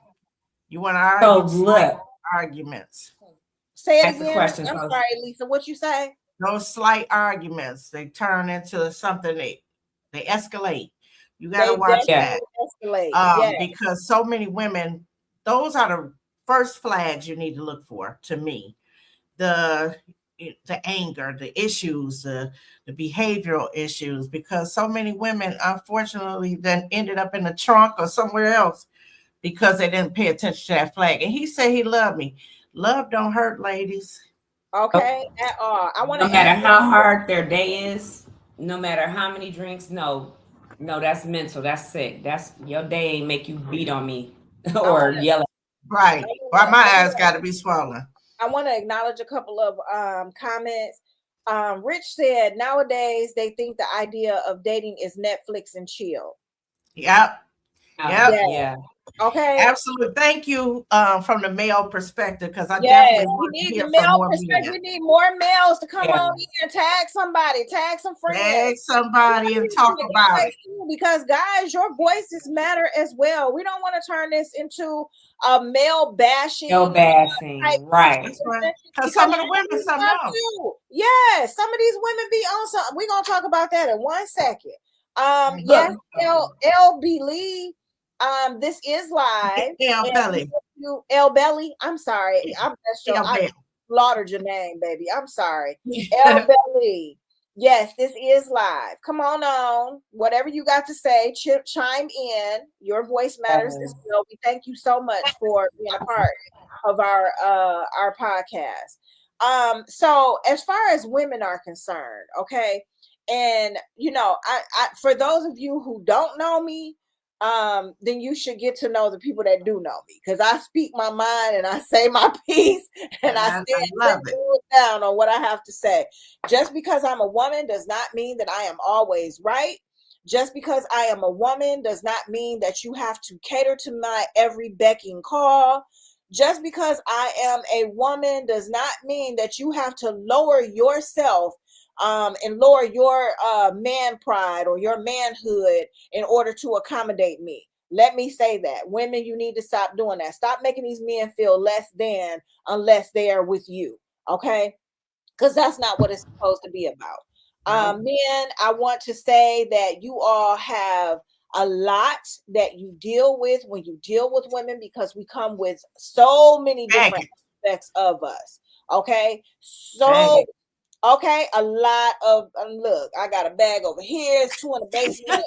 You want to So argue? look, Arguments. Say it Ask the again. question, I'm so- sorry, Lisa. What you say? Those slight arguments, they turn into something they escalate. You got to They watch that. definitely escalate. Yes. Because so many women, those are the first flags you need to look for. To me, the anger, the issues, the behavioral issues, because so many women, unfortunately, then ended up in the trunk or somewhere else because they didn't pay attention to that flag. And he said he loved me. Love don't hurt, ladies. Okay, at all. I want no to matter how hard their day is, no matter how many drinks, no, that's mental. That's sick. That's your day ain't make you beat on me or yell at Right. Or my eyes got to be swollen. I want to acknowledge a couple of comments. Rich said nowadays they think the idea of dating is Netflix and chill. Yep. Yep. Yeah. Okay. Absolutely. Thank you from the male perspective, because I Yes, definitely we want to need hear the from male more perspective. men. We need more males to come Yeah. on here, tag somebody, tag some friends. Tag somebody and talk about it. Because guys, your voices matter as well. We don't want to turn this into a male bashing. No bashing, right? Because some of the women, some don't. Yes, some of these women be on something. We're gonna talk about that in 1 second. Yes, LB Lee. This is live. L Belly. L Belly. I'm sorry. I slaughtered your name, baby. I'm sorry. L Belly. Yes, this is live. Come on. Whatever you got to say, chime in. Your voice matters as well. We thank you so much for being a part of our podcast. So as far as women are concerned, okay, and I for those of you who don't know me, then you should get to know the people that do know me, because I speak my mind and I say my piece and I stand down on what I have to say. Just because I'm a woman does not mean that I am always right. Just because I am a woman does not mean that you have to cater to my every becking call. Just because I am a woman does not mean that you have to lower yourself and lower your man pride or your manhood in order to accommodate me. Let me say that. Women, you need to stop doing that. Stop making these men feel less than unless they are with you, okay? Because that's not what it's supposed to be about. Men, I want to say that you all have a lot that you deal with when you deal with women, because we come with so many different aspects of us, okay? Okay, a lot of look. I got a bag over here. It's 2 in the basement.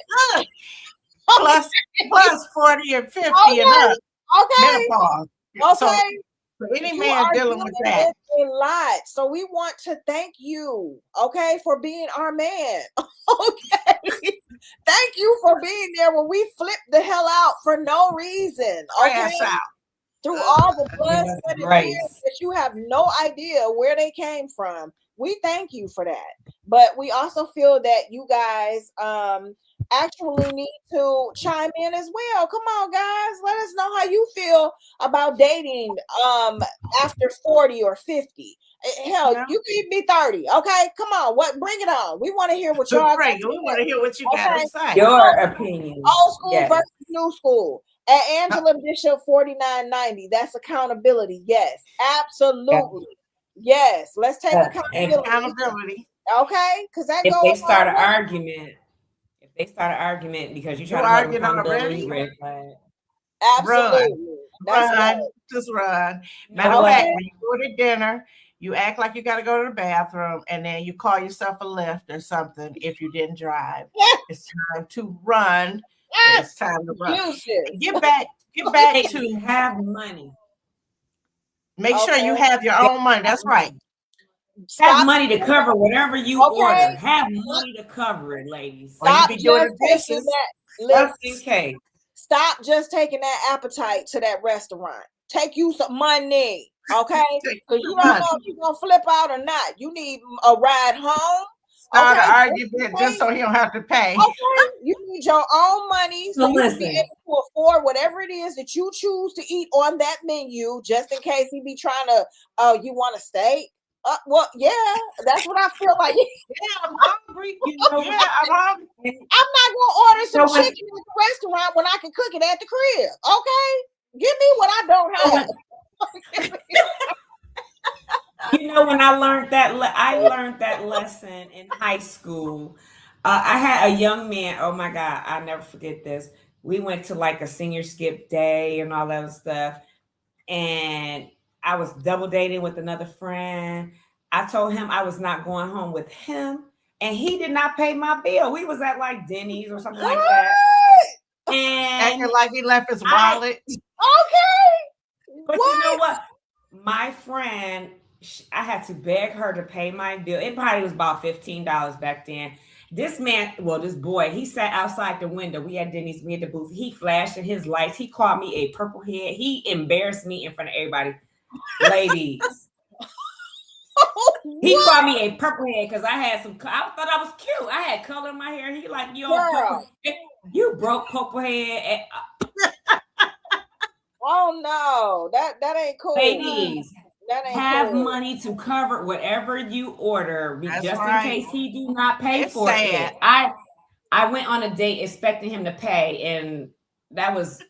plus 40 and 50 and up. Okay. Menopause. So Okay. for any You man are dealing with that, a lot. So we want to thank you, okay, for being our man. Okay. Thank you for being there when we flip the hell out for no reason. Okay. crash out. Through all the blood, Yes, sweat, and grace. tears that you have no idea where they came from. We thank you for that. But we also feel that you guys actually need to chime in as well. Come on, guys. Let us know how you feel about dating after 40 or 50. Hell, Yeah. you can be 30. Okay. Come on. Bring it on. We want to hear what y'all got Frank, to we want say. to hear what you got to say. Your opinion. Old school Yes. versus new school. At Angela Bishop 4990. That's accountability. Yes, absolutely. Yes, let's take And accountability. Okay, because that if goes they start on an argument, because you try to hold arguing accountability, already? red flag. absolutely. That's Run, right. just run. You Matter know of fact, what? when you go to dinner, you act like you got to go to the bathroom, and then you call yourself a lift or something if you didn't drive. It's time to run. It's time to run. Excuses. Get back Hey, to have money. make sure you Okay. have your own money. That's right. Have Stop. money to cover whatever you Okay. order. Have money to cover it, ladies. Or you Stop be doing just the taking dishes. that. Just in case. Stop just taking that appetite to that restaurant. Take you some money, okay? Because you don't know if you're gonna flip out or not. You need a ride home. Start Okay? an argument just so he don't have to pay. Okay, you need your own money so So you can be listen. able to afford whatever it is that you choose to eat on that menu, just in case he be trying to, you want a steak? Well, yeah, that's what I feel like. Yeah, I'm hungry. You know, Yeah, I'm hungry. I'm not gonna order some So when- chicken at the restaurant when I can cook it at the crib. Okay, give me what I don't have. When I learned that lesson in high school. I had a young man. Oh my God, I'll never forget this. We went to like a senior skip day and all that stuff, and I was double dating with another friend. I told him I was not going home with him, and he did not pay my bill. We was at like Denny's or something like that, and Acting like he left his wallet. Okay. but you know what? My friend, I had to beg her to pay my bill. It probably was about $15 back then. This man, this boy, he sat outside the window. We had Denny's, we had the booth. He flashed in his lights. He called me a purple head. He embarrassed me in front of everybody. Ladies. He called me a purple head because I thought I was cute. I had color in my hair. He like, you broke purple head. Oh no, that ain't cool. Ladies, that ain't have cool. money to cover whatever you order, That's just right. in case he do not pay It's for sad. it. I went on a date expecting him to pay, and that was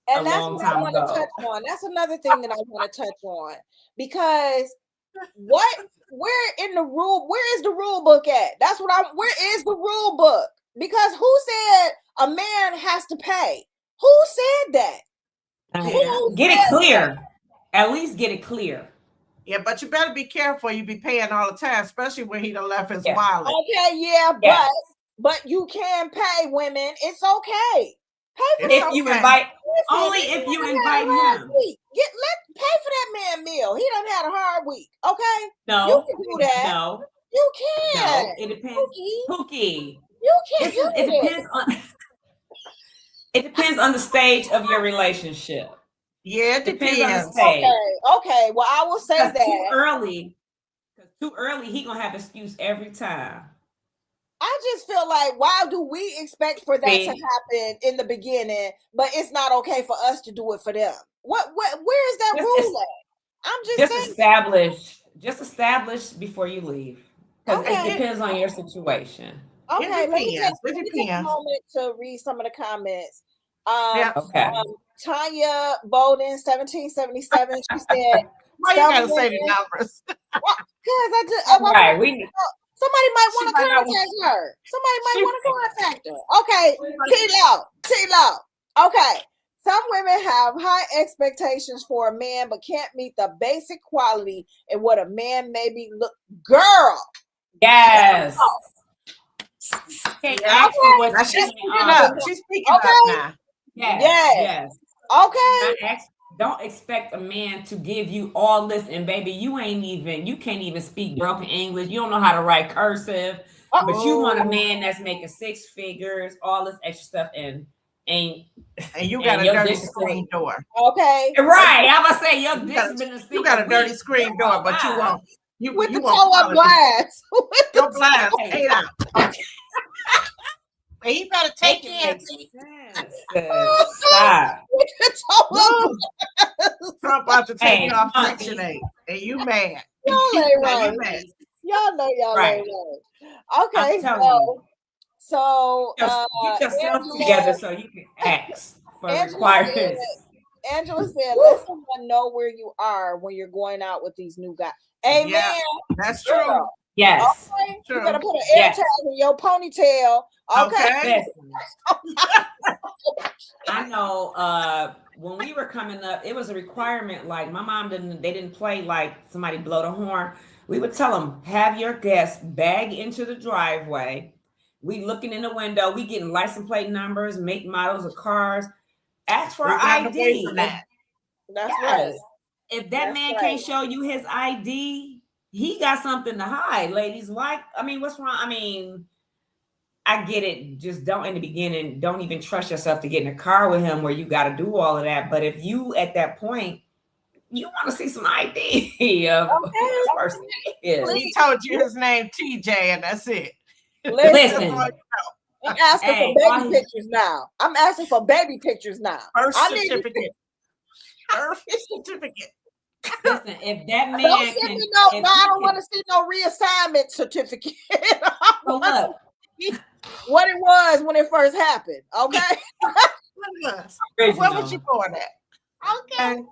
And a that's long what I time want to ago. touch on. That's another thing that I want to touch on, because where is the rule book at? Where is the rule book? Because who said a man has to pay? Who said that? Get it clear. At least get it clear. Yeah, but you better be careful. You be paying all the time, especially when he done left his wallet. Okay, yeah, but you can pay women. It's okay. Pay for if you invite if you invite him. Pay for that man meal. He done had a hard week. Okay, No, you can do that. No, you can. No, it depends. Pookie. You can do it depends on. It depends on the stage of your relationship. Yeah, it depends on the stage. Okay. Well, I will say that too early, he gonna have excuse every time. I just feel like, why do we expect for that to happen in the beginning, but it's not okay for us to do it for them? Where is that rule at? I'm just saying. Just establish before you leave. Because it depends on your situation. Okay, let me take a depends. moment to read some of the comments. Okay. Tanya Bowden, 1777. She said, "Why you gotta say the numbers?" Because right. Somebody might want to contact her. Somebody might want to contact her. Okay, T-Lo. Okay. Some women have high expectations for a man, but can't meet the basic quality in what a man maybe girl. Yes. She's speaking up now. Yes. Okay. don't expect a man to give you all this, and baby, you can't even speak broken English. You don't know how to write cursive, but you want a man that's making six figures, all this extra stuff, and you got a your dirty dish is screen door. Okay. right. I'm gonna say your dish has been a You got a dirty screen door, but you won't. With the won't toe-up glass. Your glass ate out. And you better take care of it. Stop. With the toe-up glass. Trump about to take Hey, you off come on, Section 8, and you mad. Y'all ain't right. You mad. Y'all know y'all Right. ain't right. Okay, I'm telling so get yourself Angela- together so you can ask for Angela requirements. Angela said, let someone know where you are when you're going out with these new guys. Amen. Yeah, that's true. Girl, Yes. okay? True. You gotta put an air Yes. tag in your ponytail. Okay. Listen. I know when we were coming up, it was a requirement. Like my mom they didn't play like somebody blow the horn. We would tell them, have your guests bag into the driveway. We looking in the window, we getting license plate numbers, make models of cars. Ask for We got away ID. from that. That's Yes. right. If that That's man right. can't show you his ID, he got something to hide, ladies. Like, I mean, what's wrong? I mean, I get it. Just don't in the beginning, don't even trust yourself to get in a car with him where you got to do all of that. But if you at that point, you want to see some ID of who this person is. He told you his name TJ, and that's it. Listen. I'm asking Hey, for baby pictures now. I'm asking for baby pictures now. Birth I need certificate. Birth certificate. Listen, if that man Don't send can, me no. if No, I he don't can- want to see no reassignment certificate. so look, What it was when it first happened. Okay. Look at us. What original. was you going at? Okay.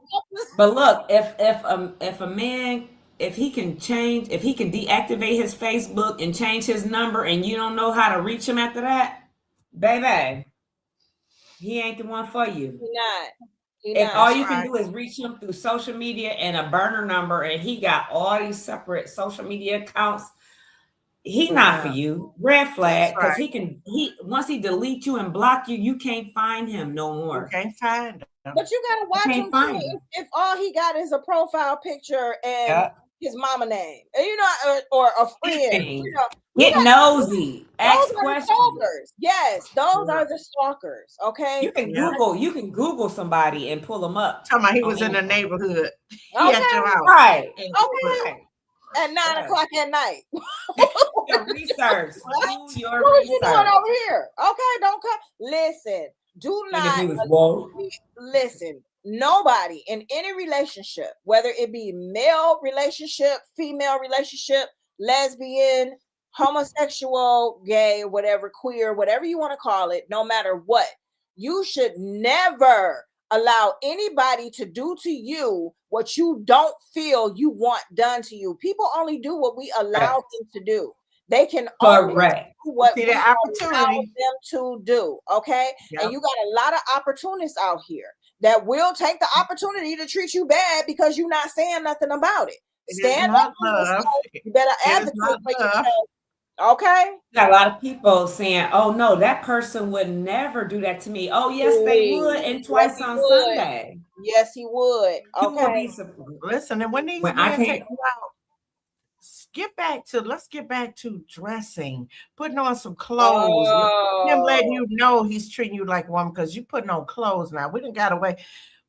But look, if a man, if he can deactivate his Facebook and change his number, and you don't know how to reach him after that, baby, he ain't the one for you. He not. He If not. all you can right. do is reach him through social media and a burner number, and he got all these separate social media accounts, he not for you. Red flag, because That's once he delete you and block you, you can't find him no You more. can't find them. But you gotta watch can't him find too. him. If all he got is a profile picture and Yep. his mama name, and or a friend, Anything. you know, Get nosy. Ask those are the questions. stalkers. Yes, those Yeah. are the stalkers. Okay. You can Yeah. Google somebody and pull them up. Talking about he on was in the anything. neighborhood. He Okay. at your house. Right. Okay. Right. At 9:00 at night. Your research. Do your What are you doing research. over here? Okay, don't come. Listen, do And if he was not woke, listen. Nobody in any relationship, whether it be male relationship, female relationship, lesbian, homosexual, gay, whatever, queer, whatever you want to call it, no matter what, you should never allow anybody to do to you what you don't feel you want done to you. People only do what we allow them to do. They can only correct. do what See we the allow opportunity. them to do. Okay. Yep. And you got a lot of opportunists out here that will take the opportunity to treat you bad because you're not saying nothing about it. It is Stand not up for love. yourself. You better It is advocate not for love. yourself. Okay. You got a lot of people saying, "Oh no, that person would never do that to me." Oh yes, they would, and twice Yes, he on would. Sunday. Yes, he would. You will Okay. be surprised. Listen, and when these When I men can't- take you out, let's get back to dressing, putting on some clothes. Him letting you know he's treating you like one because you putting on clothes now. We done got away.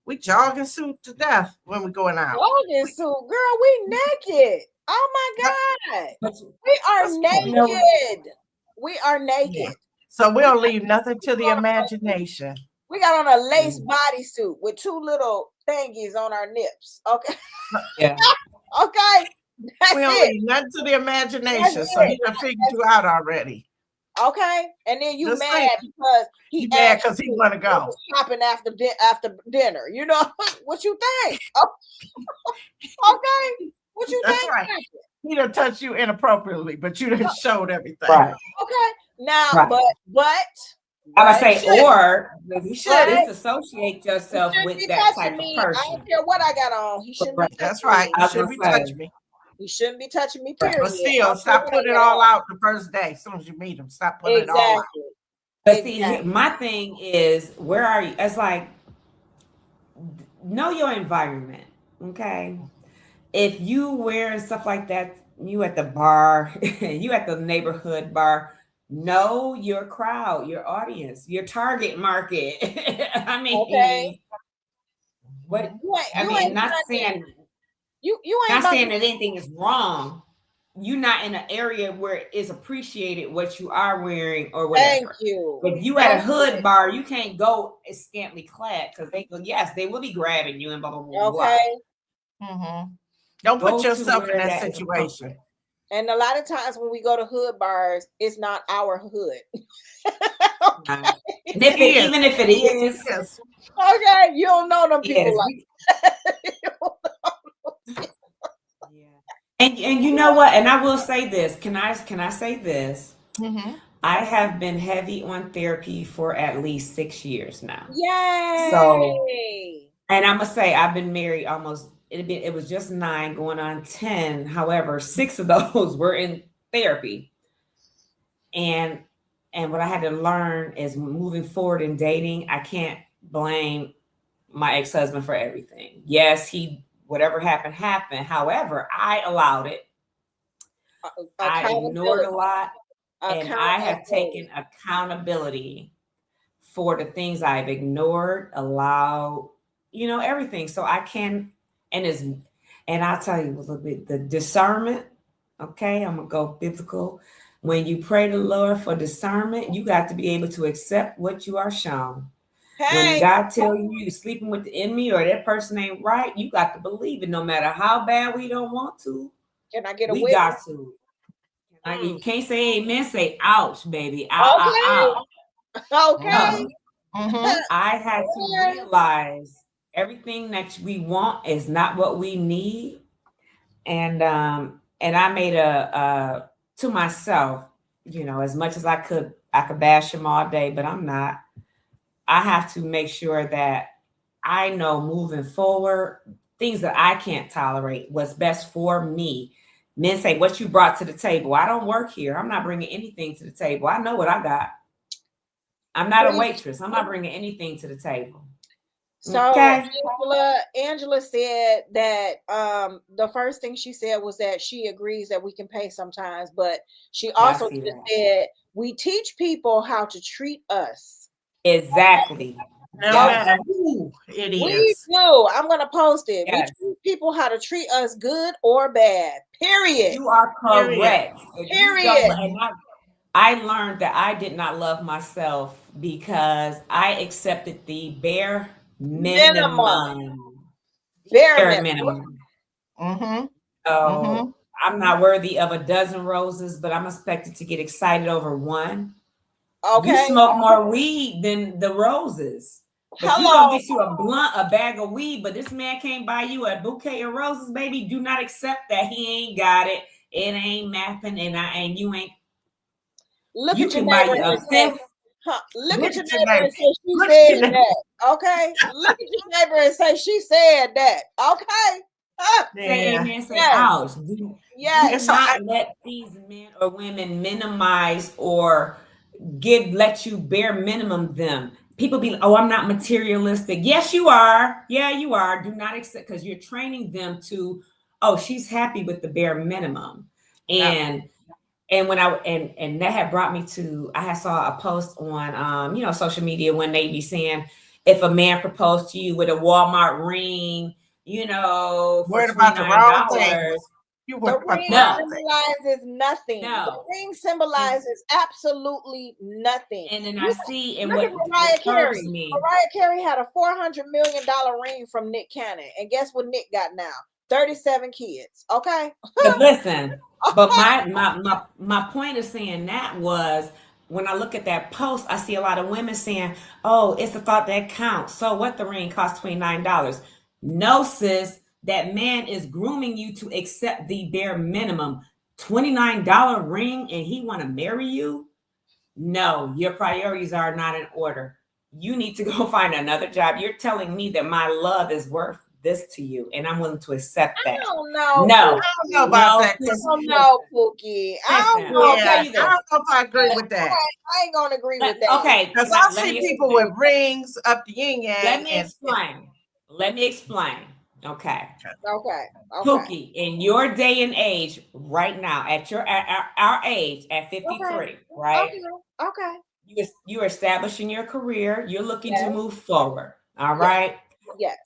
We jogging suit to death when we going out. Jogging suit, girl, we naked. Oh my God. But We are Let's go. naked. We are naked. Yeah. So we don't leave nothing to the imagination. We got on a lace bodysuit with two little thingies on our nips. Okay. yeah, Okay. That's We don't it. leave nothing to the imagination. That's So it. he done figured you out already. Okay. And then you Just mad saying. because he You mad asked 'cause he you wanna to go. shopping after dinner. You know what you think? Okay. What you That's think? right. He done touched you inappropriately, but you done showed everything. right. Okay. Now, Right. but I would but- say, or You disassociate He yourself shouldn't with be that touching type me. of I person. don't care what I got on. He shouldn't be touching That's right. me. You I was shouldn't be gonna say. touching me. He shouldn't be touching me, Right. period. But still, I don't stop care putting it what I all got on. out the first day. As soon as you meet him, stop putting it all out. Exactly. But see, Exactly. my thing is, where are you? It's like know your environment. Okay. If you wearing stuff like that, you at the bar, you at the neighborhood bar, know your crowd, your audience, your target market. I Okay. mean, what I You mean, ain't not trying to- saying you ain't not about saying to- that anything is wrong. You're not in an area where it's appreciated what you are wearing or Thank whatever. you. If you at a Thank hood you. bar, you can't go as scantily clad because they go, yes, they will be grabbing you and blah blah blah. blah. Okay. Don't Go put to yourself in where that that is situation. And a lot of times when we go to hood bars, it's not our hood. And if it, Yes. even if it is, Yes. Okay, you don't know them people yes, like yeah. And you know what? And I will say this. Can I say this? Mhm. I have been heavy on therapy for at least 6 years now. Yay. So, and I'm gonna say I've been married almost. It was just 9 going on 10. However, 6 of those were in therapy. And what I had to learn is moving forward in dating, I can't blame my ex-husband for everything. Yes, whatever happened happened. However, I allowed it. I ignored a lot, and I have taken accountability for the things I've ignored, allowed, everything. So I can, and I'll tell you a little bit, the discernment. Okay, I'm gonna go biblical. When you pray to the Lord for discernment, you got to be able to accept what you are shown. When God tells you you're sleeping with the enemy or that person ain't right, you got to believe it. No matter how bad we don't want to, can I get a we witness? got to. You can't say amen. Say ouch, baby. Ouch. Okay. I had to realize everything that we want is not what we need, and I made a to myself, as much as I could bash him all day, but I'm not. I have to make sure that I know moving forward things that I can't tolerate, what's best for me. Men say, what you brought to the table? I don't work here. I'm not bringing anything to the table. I know what I got. I'm not a waitress. I'm not bringing anything to the table. So okay. Angela said that the first thing she said was that she agrees that we can pay sometimes, but she also said we teach people how to treat us. Exactly. No matter who it is. We do. I'm going to post it. Yes. We teach people how to treat us good or bad. Period. You are correct. Period. I learned that I did not love myself because I accepted the bare minimum. Bare minimum. So I'm not worthy of a dozen roses, but I'm expected to get excited over one. Okay. You smoke more weed than the roses. If you gonna get you a blunt, a bag of weed, but this man can't buy you a bouquet of roses, baby, do not accept that. He ain't got it. It ain't mapping, and you ain't. Look you at can your buy neighbor you a fifth. Look at your neighbor and say she said that. Okay. Look at your neighbor and say she said that. Okay. Say amen. Say ouch. Yes. Do not let these men or women minimize or let you bare minimum them. People be like, oh, I'm not materialistic. Yes, you are. Yeah, you are. Do not accept, because you're training them to, oh, she's happy with the bare minimum. And when and that had brought me to, I saw a post on social media when they be saying, if a man proposed to you with a Walmart ring, for worried about the wrong thing. The ring symbolizes nothing. No. The ring symbolizes absolutely nothing. And then I see, and look what at Mariah Carey. me. Mariah Carey had a $400 million ring from Nick Cannon, and guess what Nick got now? 37 kids. Okay. But listen, but my point of saying that was, when I look at that post, I see a lot of women saying, oh, it's the thought that counts. So what, the ring costs $29. No, sis, that man is grooming you to accept the bare minimum. $29 ring, and he want to marry you? No, your priorities are not in order. You need to go find another job. You're telling me that my love is worth this to you, and I'm willing to accept that. I don't know. No, I don't know about that. I don't know, Pookie. I don't know. I don't know if I agree with that. I ain't gonna agree with that. Okay, because I see people with rings up the yin yang. Let me explain. Let me explain. Okay. Okay. Pookie, in your day and age, right now, at our age, at 53, right? Okay. You're establishing your career. You're looking to Yes. move forward. All Yes. right. Yes.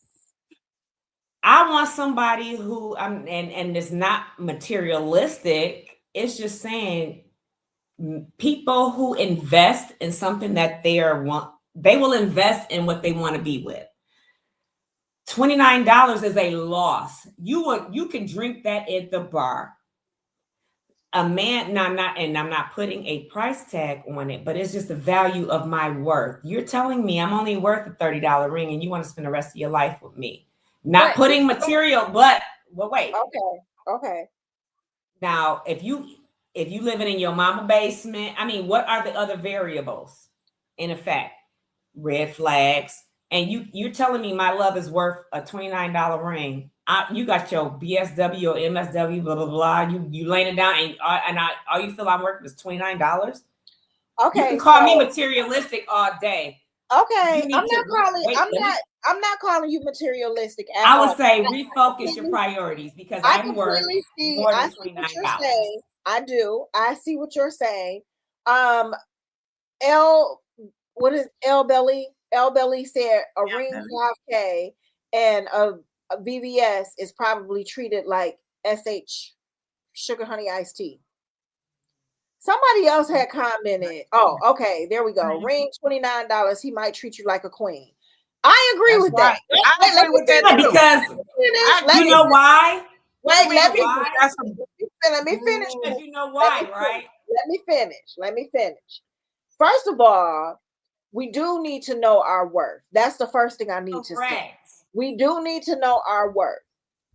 I want somebody who and it's not materialistic. It's just saying people who invest in something that they will invest in what they want to be with. $29 is a loss. You can drink that at the bar. A man, no, I'm not putting a price tag on it, but it's just the value of my worth. You're telling me I'm only worth a $30 ring and you want to spend the rest of your life with me. Not putting material, but wait. Okay. Now, if you living in your mama basement, I mean, what are the other variables? In effect, red flags. And you're telling me my love is worth a $29 ring. You got your BSW or MSW, blah, blah, blah. You laying it down and all you feel I'm worth is $29. Okay. You can call me materialistic all day. Okay. I'm not calling you materialistic at all. I would all. say refocus your priorities because I'm worth more than $29. I do. I see what you're saying. What is L Belly? L Belly said a ring 5K and a VVS is probably treated like SH sugar honey iced tea. Somebody else had commented. Oh, okay, there we go. Ring $29. He might treat you like a queen. I agree with that. I agree with that too. Because you know why? Wait, let me finish. Because you know why, right? Let me finish. First of all, we do need to know our worth. That's the first thing I need to say. We do need to know our worth.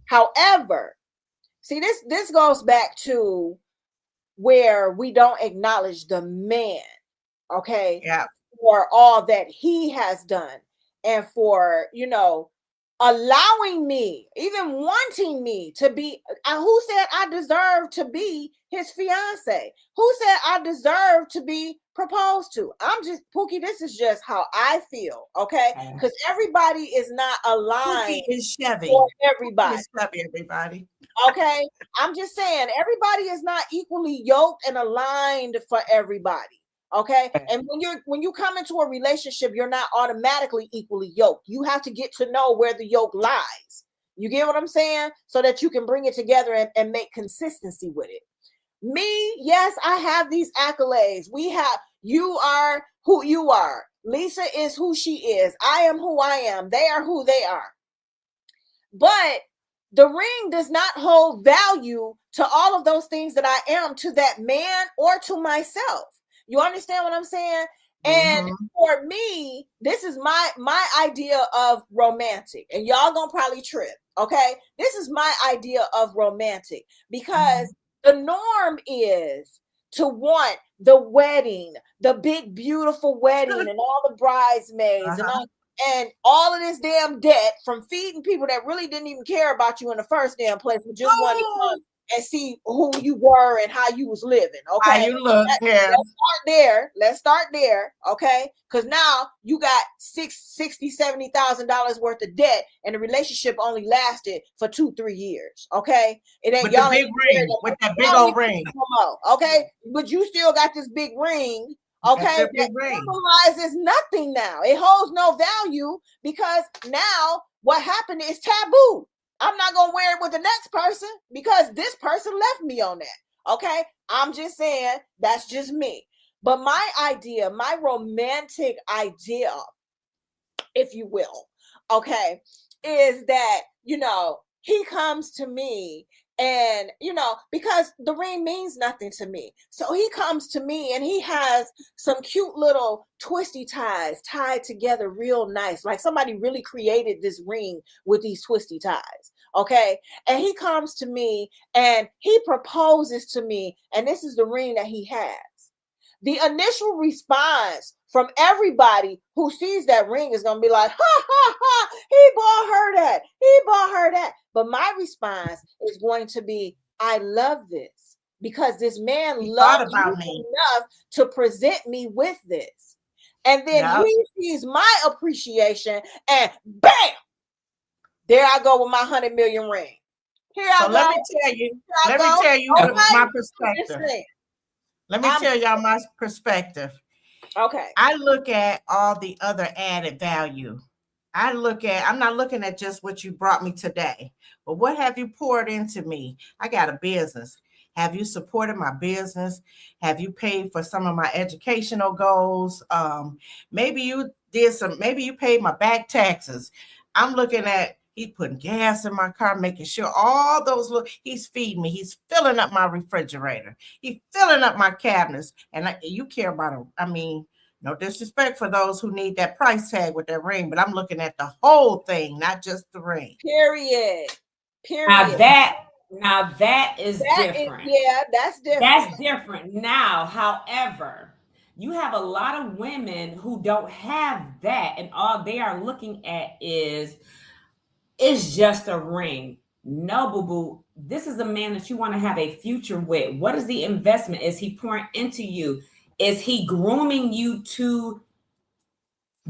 However, see, this goes back to where we don't acknowledge the man, okay? Yeah. For all that he has done and for, allowing me, even wanting me to be, who said I deserve to be his fiance? Who said I deserve to be proposed to? I'm just, Pookie, this is just how I feel, okay? Because everybody is not aligned. Pookie is Chevy. For everybody. It's Chevy, everybody. Okay? I'm just saying, everybody is not equally yoked and aligned for everybody. Okay. And when you come into a relationship, you're not automatically equally yoked. You have to get to know where the yoke lies. You get what I'm saying? So that you can bring it together and make consistency with it. Me, yes, I have these accolades. You are who you are. Lisa is who she is. I am who I am. They are who they are. But the ring does not hold value to all of those things that I am to that man or to myself. You understand what I'm saying? And for me, this is my idea of romantic. And y'all gonna probably trip, okay? This is my idea of romantic because the norm is to want the wedding, the big, beautiful wedding and all the bridesmaids and all of this damn debt from feeding people that really didn't even care about you in the first damn place, but just wanted to come and see who you were and how you was living. Okay. How you look. Let's start there. Okay. Because now you got $60,000-$70,000 worth of debt and the relationship only lasted for 2-3 years. Okay. It ain't with the big ring, with that big old ring. Okay. But you still got this big ring. Okay. That symbolizes nothing now. It holds no value because now what happened is taboo. I'm not going to wear it with the next person because this person left me on that. Okay. I'm just saying that's just me. But my idea, my romantic idea, if you will, okay, is that, he comes to me and, because the ring means nothing to me. So he comes to me and he has some cute little twisty ties tied together real nice. Like somebody really created this ring with these twisty ties. Okay. And he comes to me and he proposes to me. And this is the ring that he has. The initial response from everybody who sees that ring is going to be like, ha, ha, ha, he bought her that. He bought her that. But my response is going to be, I love this because this man loved me enough to present me with this. And then he sees my appreciation and bam, There I go with my 100 million ring. Here I So go. let me tell you. Here I Let me go. tell you Okay. my perspective. Listen. Let me tell y'all my perspective. Okay. I look at all the other added value. I'm not looking at just what you brought me today, but what have you poured into me? I got a business. Have you supported my business? Have you paid for some of my educational goals? Maybe you paid my back taxes. I'm looking at, he's putting gas in my car, making sure all those he's feeding me. He's filling up my refrigerator. He's filling up my cabinets. And you care about no disrespect for those who need that price tag with that ring, but I'm looking at the whole thing, not just the ring. Period. Now that is different. That's different. That's different. Now, however, you have a lot of women who don't have that, and all they are looking at is it's just a ring. No, boo-boo. This is a man that you want to have a future with. What is the investment? Is he pouring into you? Is he grooming you to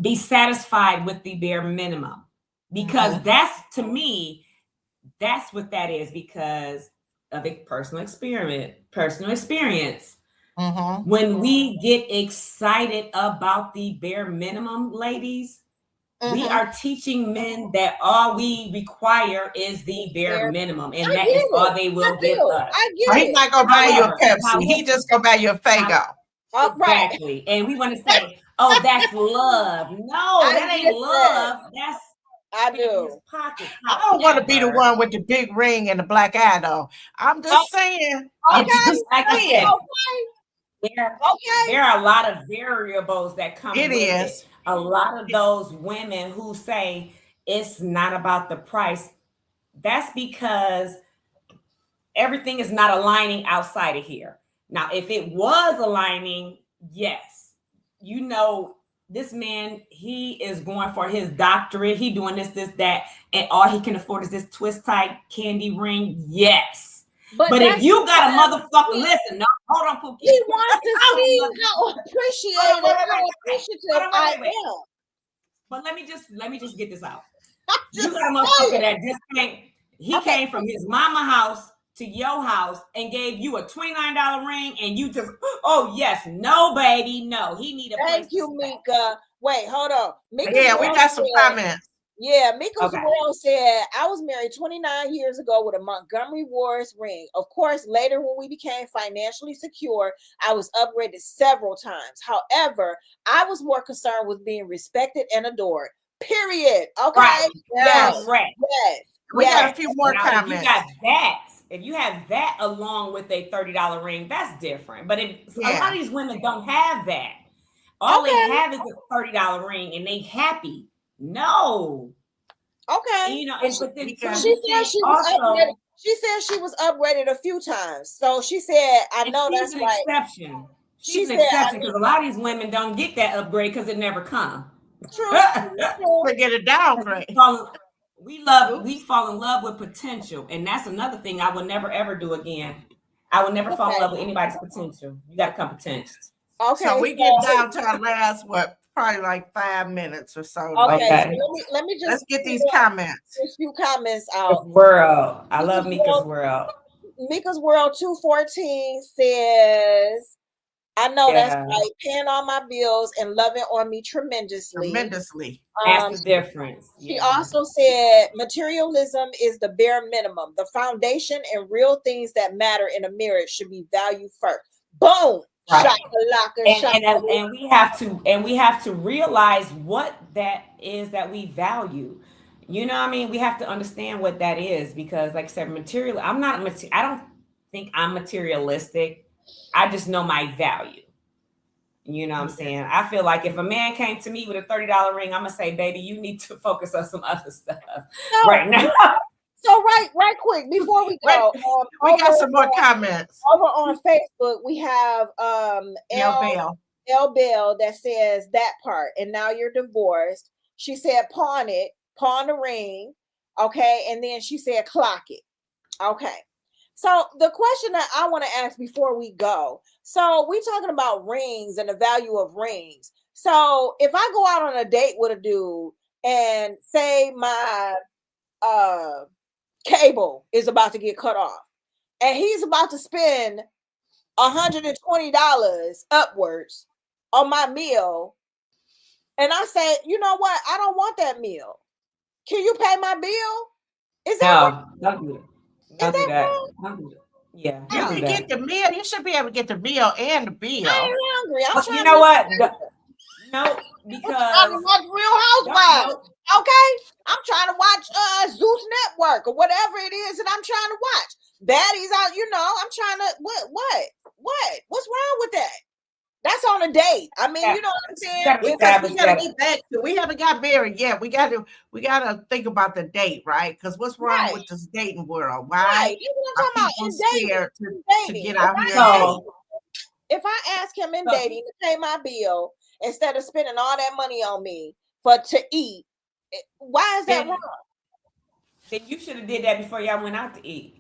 be satisfied with the bare minimum? Because that's, to me, that's what that is, because of a personal experience. When we get excited about the bare minimum, ladies, we are teaching men that all we require is the bare minimum, and that is all they will give us. He's not gonna buy you a Pepsi. He just gonna buy you a Faygo. Exactly. And we want to say, oh, that's love. No, that ain't love. That's I do. I don't want to be the one with the big ring and the black eye, though. I'm just saying. Like I said, there are a lot of variables that come with it. A lot of those women who say it's not about the price, that's because everything is not aligning outside of here. Now, if it was aligning, yes, this man, he is going for his doctorate. He doing this, that, and all he can afford is this twist tight candy ring. Yes. But if you got a motherfucker, listen, no, hold on, Pookie. He wants to see how appreciative I am. But let me just get this out. You got a motherfucker that just came from his mama house to your house and gave you a $29 ring, and you just, oh yes, no baby, no. He need a place. Thank you, Mika. Wait, hold on. We got some comments. Yeah, Mika's World said, I was married 29 years ago with a Montgomery Ward's ring. Of course, later when we became financially secure, I was upgraded several times. However, I was more concerned with being respected and adored. Period. Okay. Right. Yes. Right. Yes. We got a few more comments. If you have that along with a $30 ring, that's different. But a lot of these women don't have that. All they have is a $30 ring and they happy. No. Okay. And she said she was upgraded. She said she was upgraded a few times. So she said, I know that's right. Exception. She's an exception because a lot of these women don't get that upgrade because it never comes. True. We get a downgrade. We fall in love with potential, and that's another thing I will never ever do again. I will never fall in love with anybody's potential. You got to come potential. Okay. So we get down to our last probably like 5 minutes or so. Okay. So let me just let's get these comments. A few comments out. World. I love Mika's World. Mika's World 214 says, I know that's right. Paying all my bills and loving on me tremendously. That's the difference. She also said materialism is the bare minimum. The foundation and real things that matter in a marriage should be valued first. Boom. Right. And we have to realize what that is that we value. You know what I mean? We have to understand what that is, because like I said, I don't think I'm materialistic. I just know my value. You know what I'm saying? I feel like if a man came to me with a $30 ring, I'm gonna say, baby, you need to focus on some other stuff right now. So right quick before we go, we got some more comments over on Facebook. We have L Bell that says that part, and now you're divorced. She said pawn the ring, okay, and then she said clock it, okay. So the question that I want to ask before we go, so we talking about rings and the value of rings. So if I go out on a date with a dude and say my cable is about to get cut off, and he's about to spend $120 upwards on my meal. And I said, you know what? I don't want that meal. Can you pay my bill? Is that No, don't do it. Don't do that. Don't do it. Yeah, You don't do can that. get the meal. You should be able to get the meal and the bill. I ain't hungry. I'm But trying you know to what? watch No, I'm because trying to watch Real Housewives. Okay, I'm trying to watch Zeus Network or whatever it is that I'm trying to watch. Baddies out, you know. I'm trying to what's wrong with that? That's on a date. I mean, Yeah. you know what I'm saying? gotta We establish gotta that. get back to. We haven't got married yet. We gotta think about the date, right? Because what's wrong Right. with this dating world? Right. Why You know what are I'm talking about? people In dating. scared In to dating. get out here and So- date? If I ask him in So- dating to pay my bill instead of spending all that money on me to eat, why is that Then- wrong? Then you should have did that before y'all went out to eat.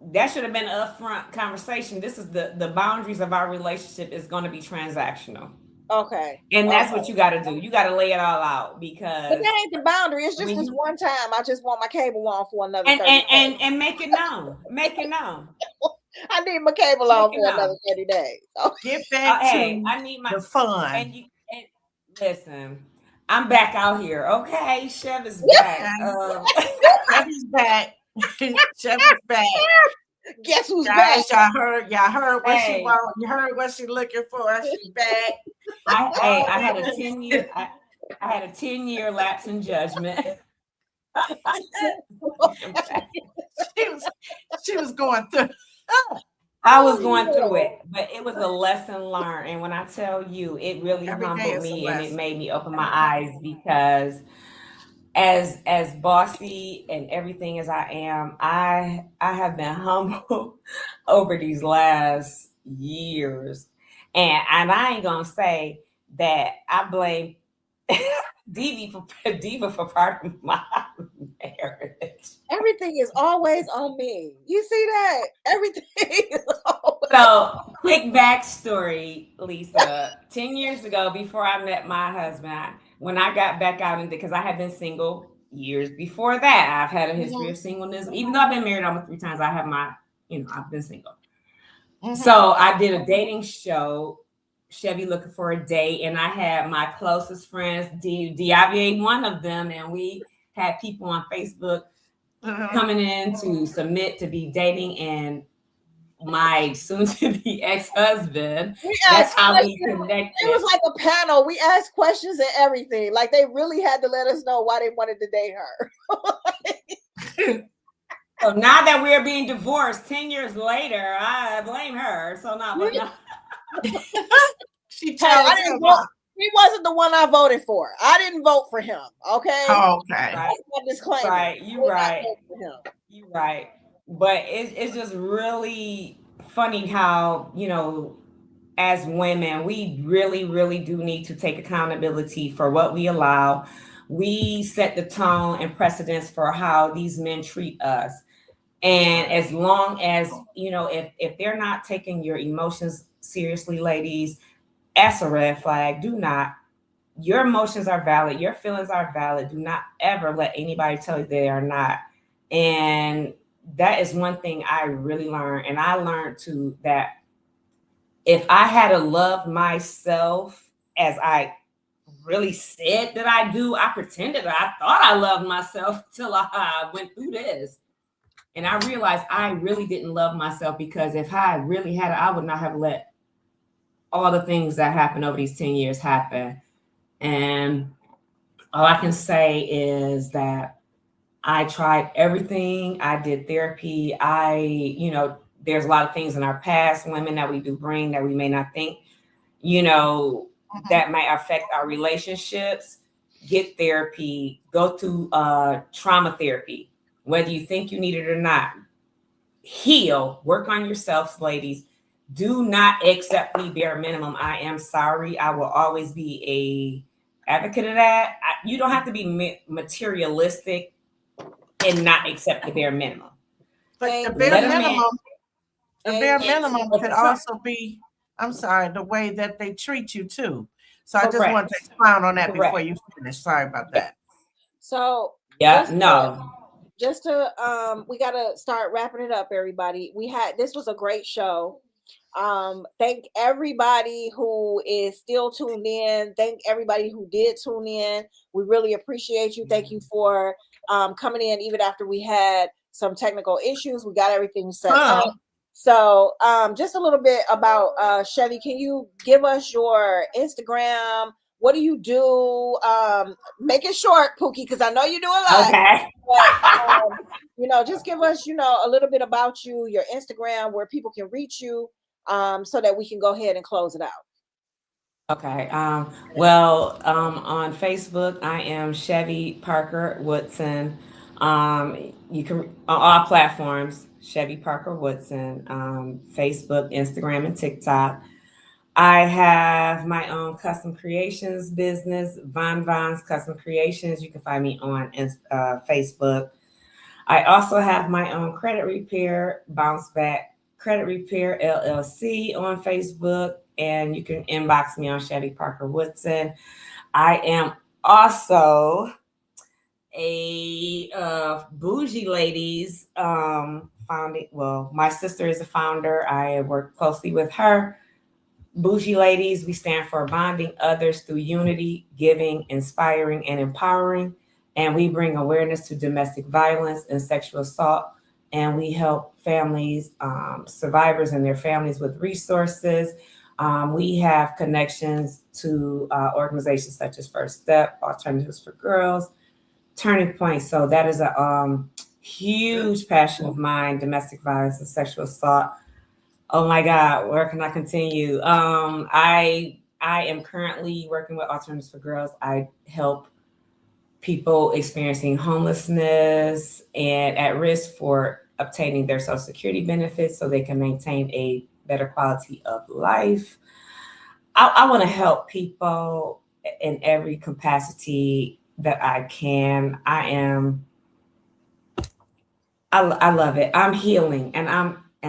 That should have been an upfront conversation. This is the boundaries of our relationship is going to be transactional. Okay. And that's Okay. what you got to do. You got to lay it all out But because that ain't the boundary. It's just when this you- one time. I just want my cable on for another 30 days. and make it known. Make it known. I need my cable on Make it for known. another 30 days. Oh, Get back Hey, to I need my the fun. and listen. I'm back out here. Okay, Chev is back. Chevy's back. Chevy's back. guess who's back? Guys, y'all heard what she Hey. want. You heard what she looking for. She's back. I had a 10-year. I had a 10-year lapse in judgment. She was going through. I was going through it, but it was a lesson learned. And when I tell you, it really Every day humbled is a me and it lesson. made me open my eyes because as bossy and everything as I am, I have been humbled over these last years. And I ain't gonna say that I blame Diva for part of my marriage. Everything is always on me. You see that? Everything is always So, quick backstory, Lisa. 10 years ago, before I met my husband, when I got back out into, because I had been single years before that, I've had a history of singleness. Even though I've been married almost 3 times, I have I've been single. Mhm. So I did a dating show, Chevy Looking for a Date, and I had my closest friends, Diavier, one of them, and we had people on Facebook coming in to submit to be dating, and my soon-to-be ex-husband. That's how we connected. It was like a panel. We asked questions and everything. Like they really had to let us know why they wanted to date her. So now that we're being divorced 10 years later, I blame her. So now, but no. She Hey, chose I didn't him. vote. He wasn't the one I voted for. I didn't vote for him. Okay. Oh, okay. Right, That's my disclaimer. right, I you did not right. vote for him. You're right. But it's just really funny how, as women, we really, really do need to take accountability for what we allow. We set the tone and precedence for how these men treat us. And as long as, if they're not taking your emotions seriously, ladies, that's a red flag. Do not. Your emotions are valid. Your feelings are valid. Do not ever let anybody tell you they are not. And that is one thing I really learned. And I learned too that if I had to love myself as I really said that I do, I pretended that I thought I loved myself till I went through this. And I realized I really didn't love myself because if I really had it, I would not have let all the things that happened over these 10 years happen. And all I can say is that I tried everything. I did therapy. There's a lot of things in our past, women that we do bring that we may not think, that might affect our relationships. Get therapy, go to trauma therapy, whether you think you need it or not. Heal, work on yourselves, ladies. Do not accept the bare minimum. I am sorry. I will always be a advocate of that. You don't have to be materialistic and not accept the bare minimum. But the Let bare a man- minimum, the bare Thank you. minimum could also be, the way that they treat you too. So I just Correct. wanted to expound on that Correct. before you finish. Sorry about that. So Yeah, listen, no. just to we gotta start wrapping it up, everybody. This was a great show. Thank everybody who is still tuned in. Thank everybody who did tune in. We really appreciate you. Thank you for coming in even after we had some technical issues. We got everything set up. So just a little bit about Chevy. Can you give us your Instagram? What do you do? Make it short, Pookie, because I know you do a lot. Okay. But, just give us, a little bit about you, your Instagram, where people can reach you, so that we can go ahead and close it out. Okay. On Facebook, I am Chevy Parker Woodson. You can on all platforms, Chevy Parker Woodson, Facebook, Instagram, and TikTok. I have my own custom creations business, Von Von's Custom Creations. You can find me on Facebook. I also have my own credit repair, Bounce Back Credit Repair LLC on Facebook, and you can inbox me on Chevy Parker Woodson. I am also a Bougie Ladies founding. Well, my sister is a founder. I work closely with her. Bougie Ladies, we stand for bonding others through unity, giving, inspiring, and empowering. And we bring awareness to domestic violence and sexual assault. And we help families, survivors and their families with resources. We have connections to organizations such as First Step, Alternatives for Girls, Turning Point. So that is a huge passion of mine, domestic violence and sexual assault. Oh my God, where can I continue? I am currently working with Alternatives for Girls. I help people experiencing homelessness and at risk for obtaining their Social Security benefits so they can maintain a better quality of life. I want to help people in every capacity that I can. I love it. I'm healing and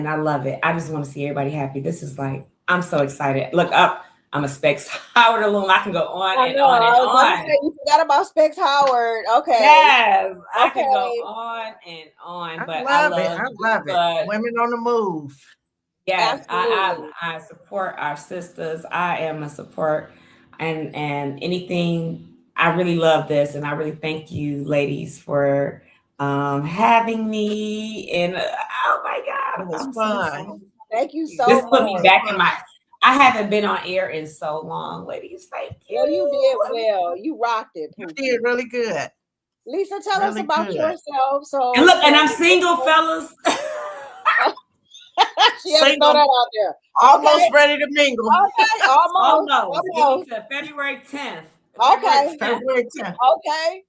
I love it. I just want to see everybody happy. This is like, I'm so excited. Look up. I'm a Specs Howard alum. I can go on and on and on. You forgot about Specs Howard. Okay. Yes, I can go on and on. But I love it. Women on the move. Yes, I support our sisters. I am a support and anything. I really love this, and I really thank you, ladies, for having me. And oh my God, it was fun. Thank you so much. This put me back in my. I haven't been on air in so long, ladies. Thank you. Well, you did well. You rocked it. You did really good. Lisa, tell us about yourself. So, and look, and I'm single, fellas. She has to throw that out there. Almost ready to mingle. Okay, almost. February 10th. Okay. February 10th. Okay.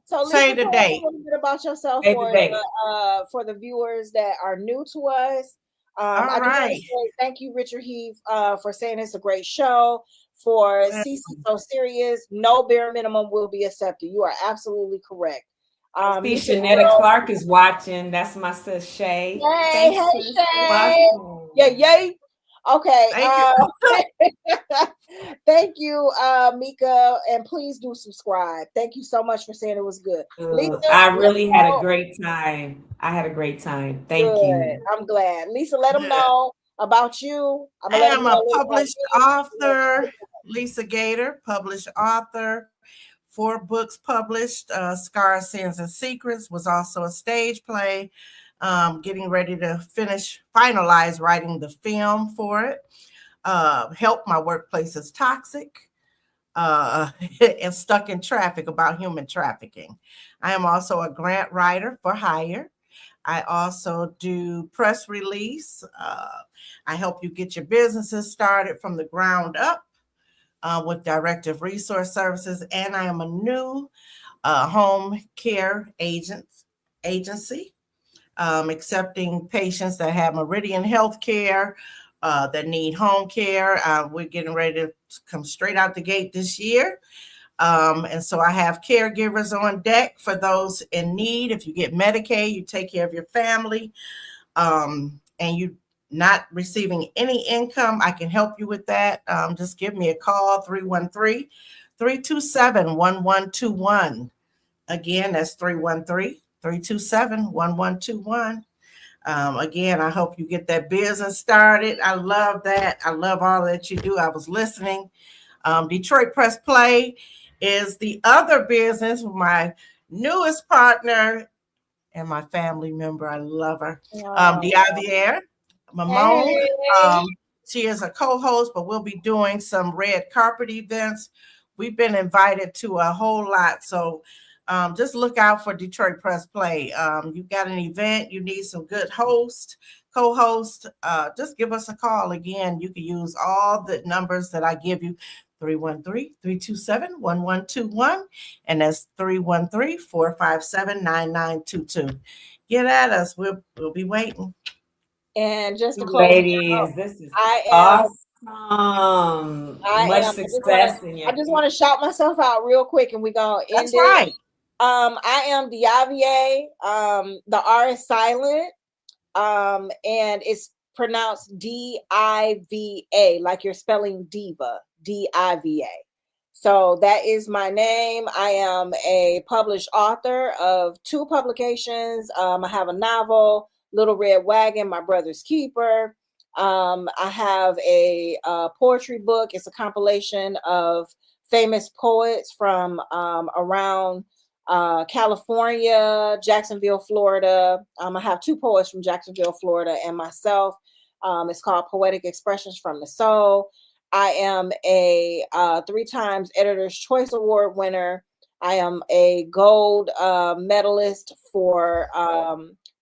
So say the date. A little bit about yourself for the viewers that are new to us. I want to say thank you, Richard Heath, for saying it's a great show. For CC So Serious, no bare minimum will be accepted. You are absolutely correct. See, Shanetta Clark is watching. That's my sis, Shay. Hey, Shay. Yay. Okay. Thank you, Mika, and please do subscribe. Thank you so much for saying it was good. Lisa, I really had a great time. I had a great time. Thank you. I'm glad. Lisa, let them know about you. I am a published author, Lisa Gator, published author. 4 books published. Scars, Sins, and Secrets was also a stage play. Getting ready to finalize writing the film for it. Help My Workplace is Toxic. And Stuck in Traffic, about human trafficking. I am also a grant writer for hire. I also do press release. I help you get your businesses started from the ground up. With Directive Resource Services, and I am a new home care agency, accepting patients that have Meridian Healthcare, that need home care. We're getting ready to come straight out the gate this year. And so I have caregivers on deck for those in need. If you get Medicaid, you take care of your family, and you not receiving any income, I can help you with that. Just give me a call, 313-327-1121. Again, that's 327-1121. Again, I hope you get that business started. I love that. I love all that you do. I was listening. Detroit Press Play is the other business with my newest partner and my family member. I love her. Diavier Mamone. Hey. She is a co-host, but we'll be doing some red carpet events. We've been invited to a whole lot. So just look out for Detroit Press Play. You've got an event, you need some good host, co-host, just give us a call. Again, you can use all the numbers that I give you, 313-327-1121, and that's 313-457-9922. Get at us. We'll be waiting. And just to close, Ladies, this is I awesome. Much success in your. I just want to shout myself out real quick, and we're gonna end That's right. I am Diavier. The R is silent. And it's pronounced D-I-V-A, like you're spelling diva, D-I-V-A. So that is my name. I am a published author of 2 publications. I have a novel, Little Red Wagon, My Brother's Keeper. I have a poetry book. It's a compilation of famous poets from around California, Jacksonville, Florida. I have 2 poets from Jacksonville, Florida, and myself. It's called Poetic Expressions from the Soul. I am a 3 times Editor's Choice Award winner. I am a gold medalist for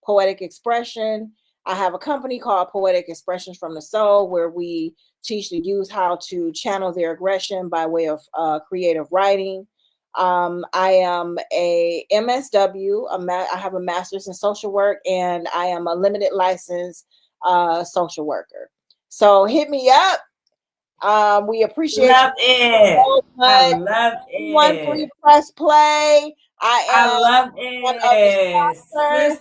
poetic expression. I have a company called Poetic Expressions from the Soul, where we teach the youth how to channel their aggression by way of creative writing. I am a MSW. I have a master's in social work, and I am a limited license social worker. So hit me up. We appreciate Love it. so much. I love it. 313 Press Play. I love it. Sisters,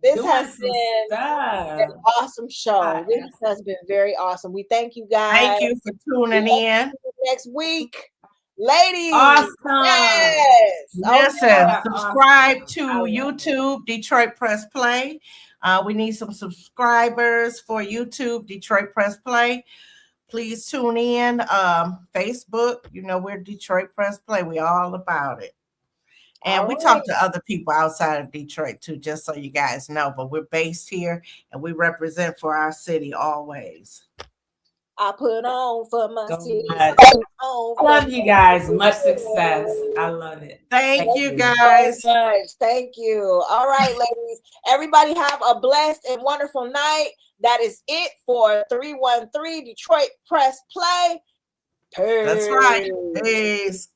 this doing has some been stuff. an awesome show. This has been very awesome. We thank you guys. Thank you for tuning in. Next week, ladies. Awesome. Yes. Listen, Okay. subscribe to YouTube, Detroit Press Play. We need some subscribers for YouTube, Detroit Press Play. Please tune in. Facebook, we're Detroit Press Play. We're all about it. And we talk to other people outside of Detroit too, just so you guys know. But we're based here and we represent for our city always. I put on for my city. I love you guys. Much success. I love it. Thank you guys. So much. Thank you. All right, ladies. Everybody have a blessed and wonderful night. That is it for 313 Detroit Press Play. Peace. That's right. Peace.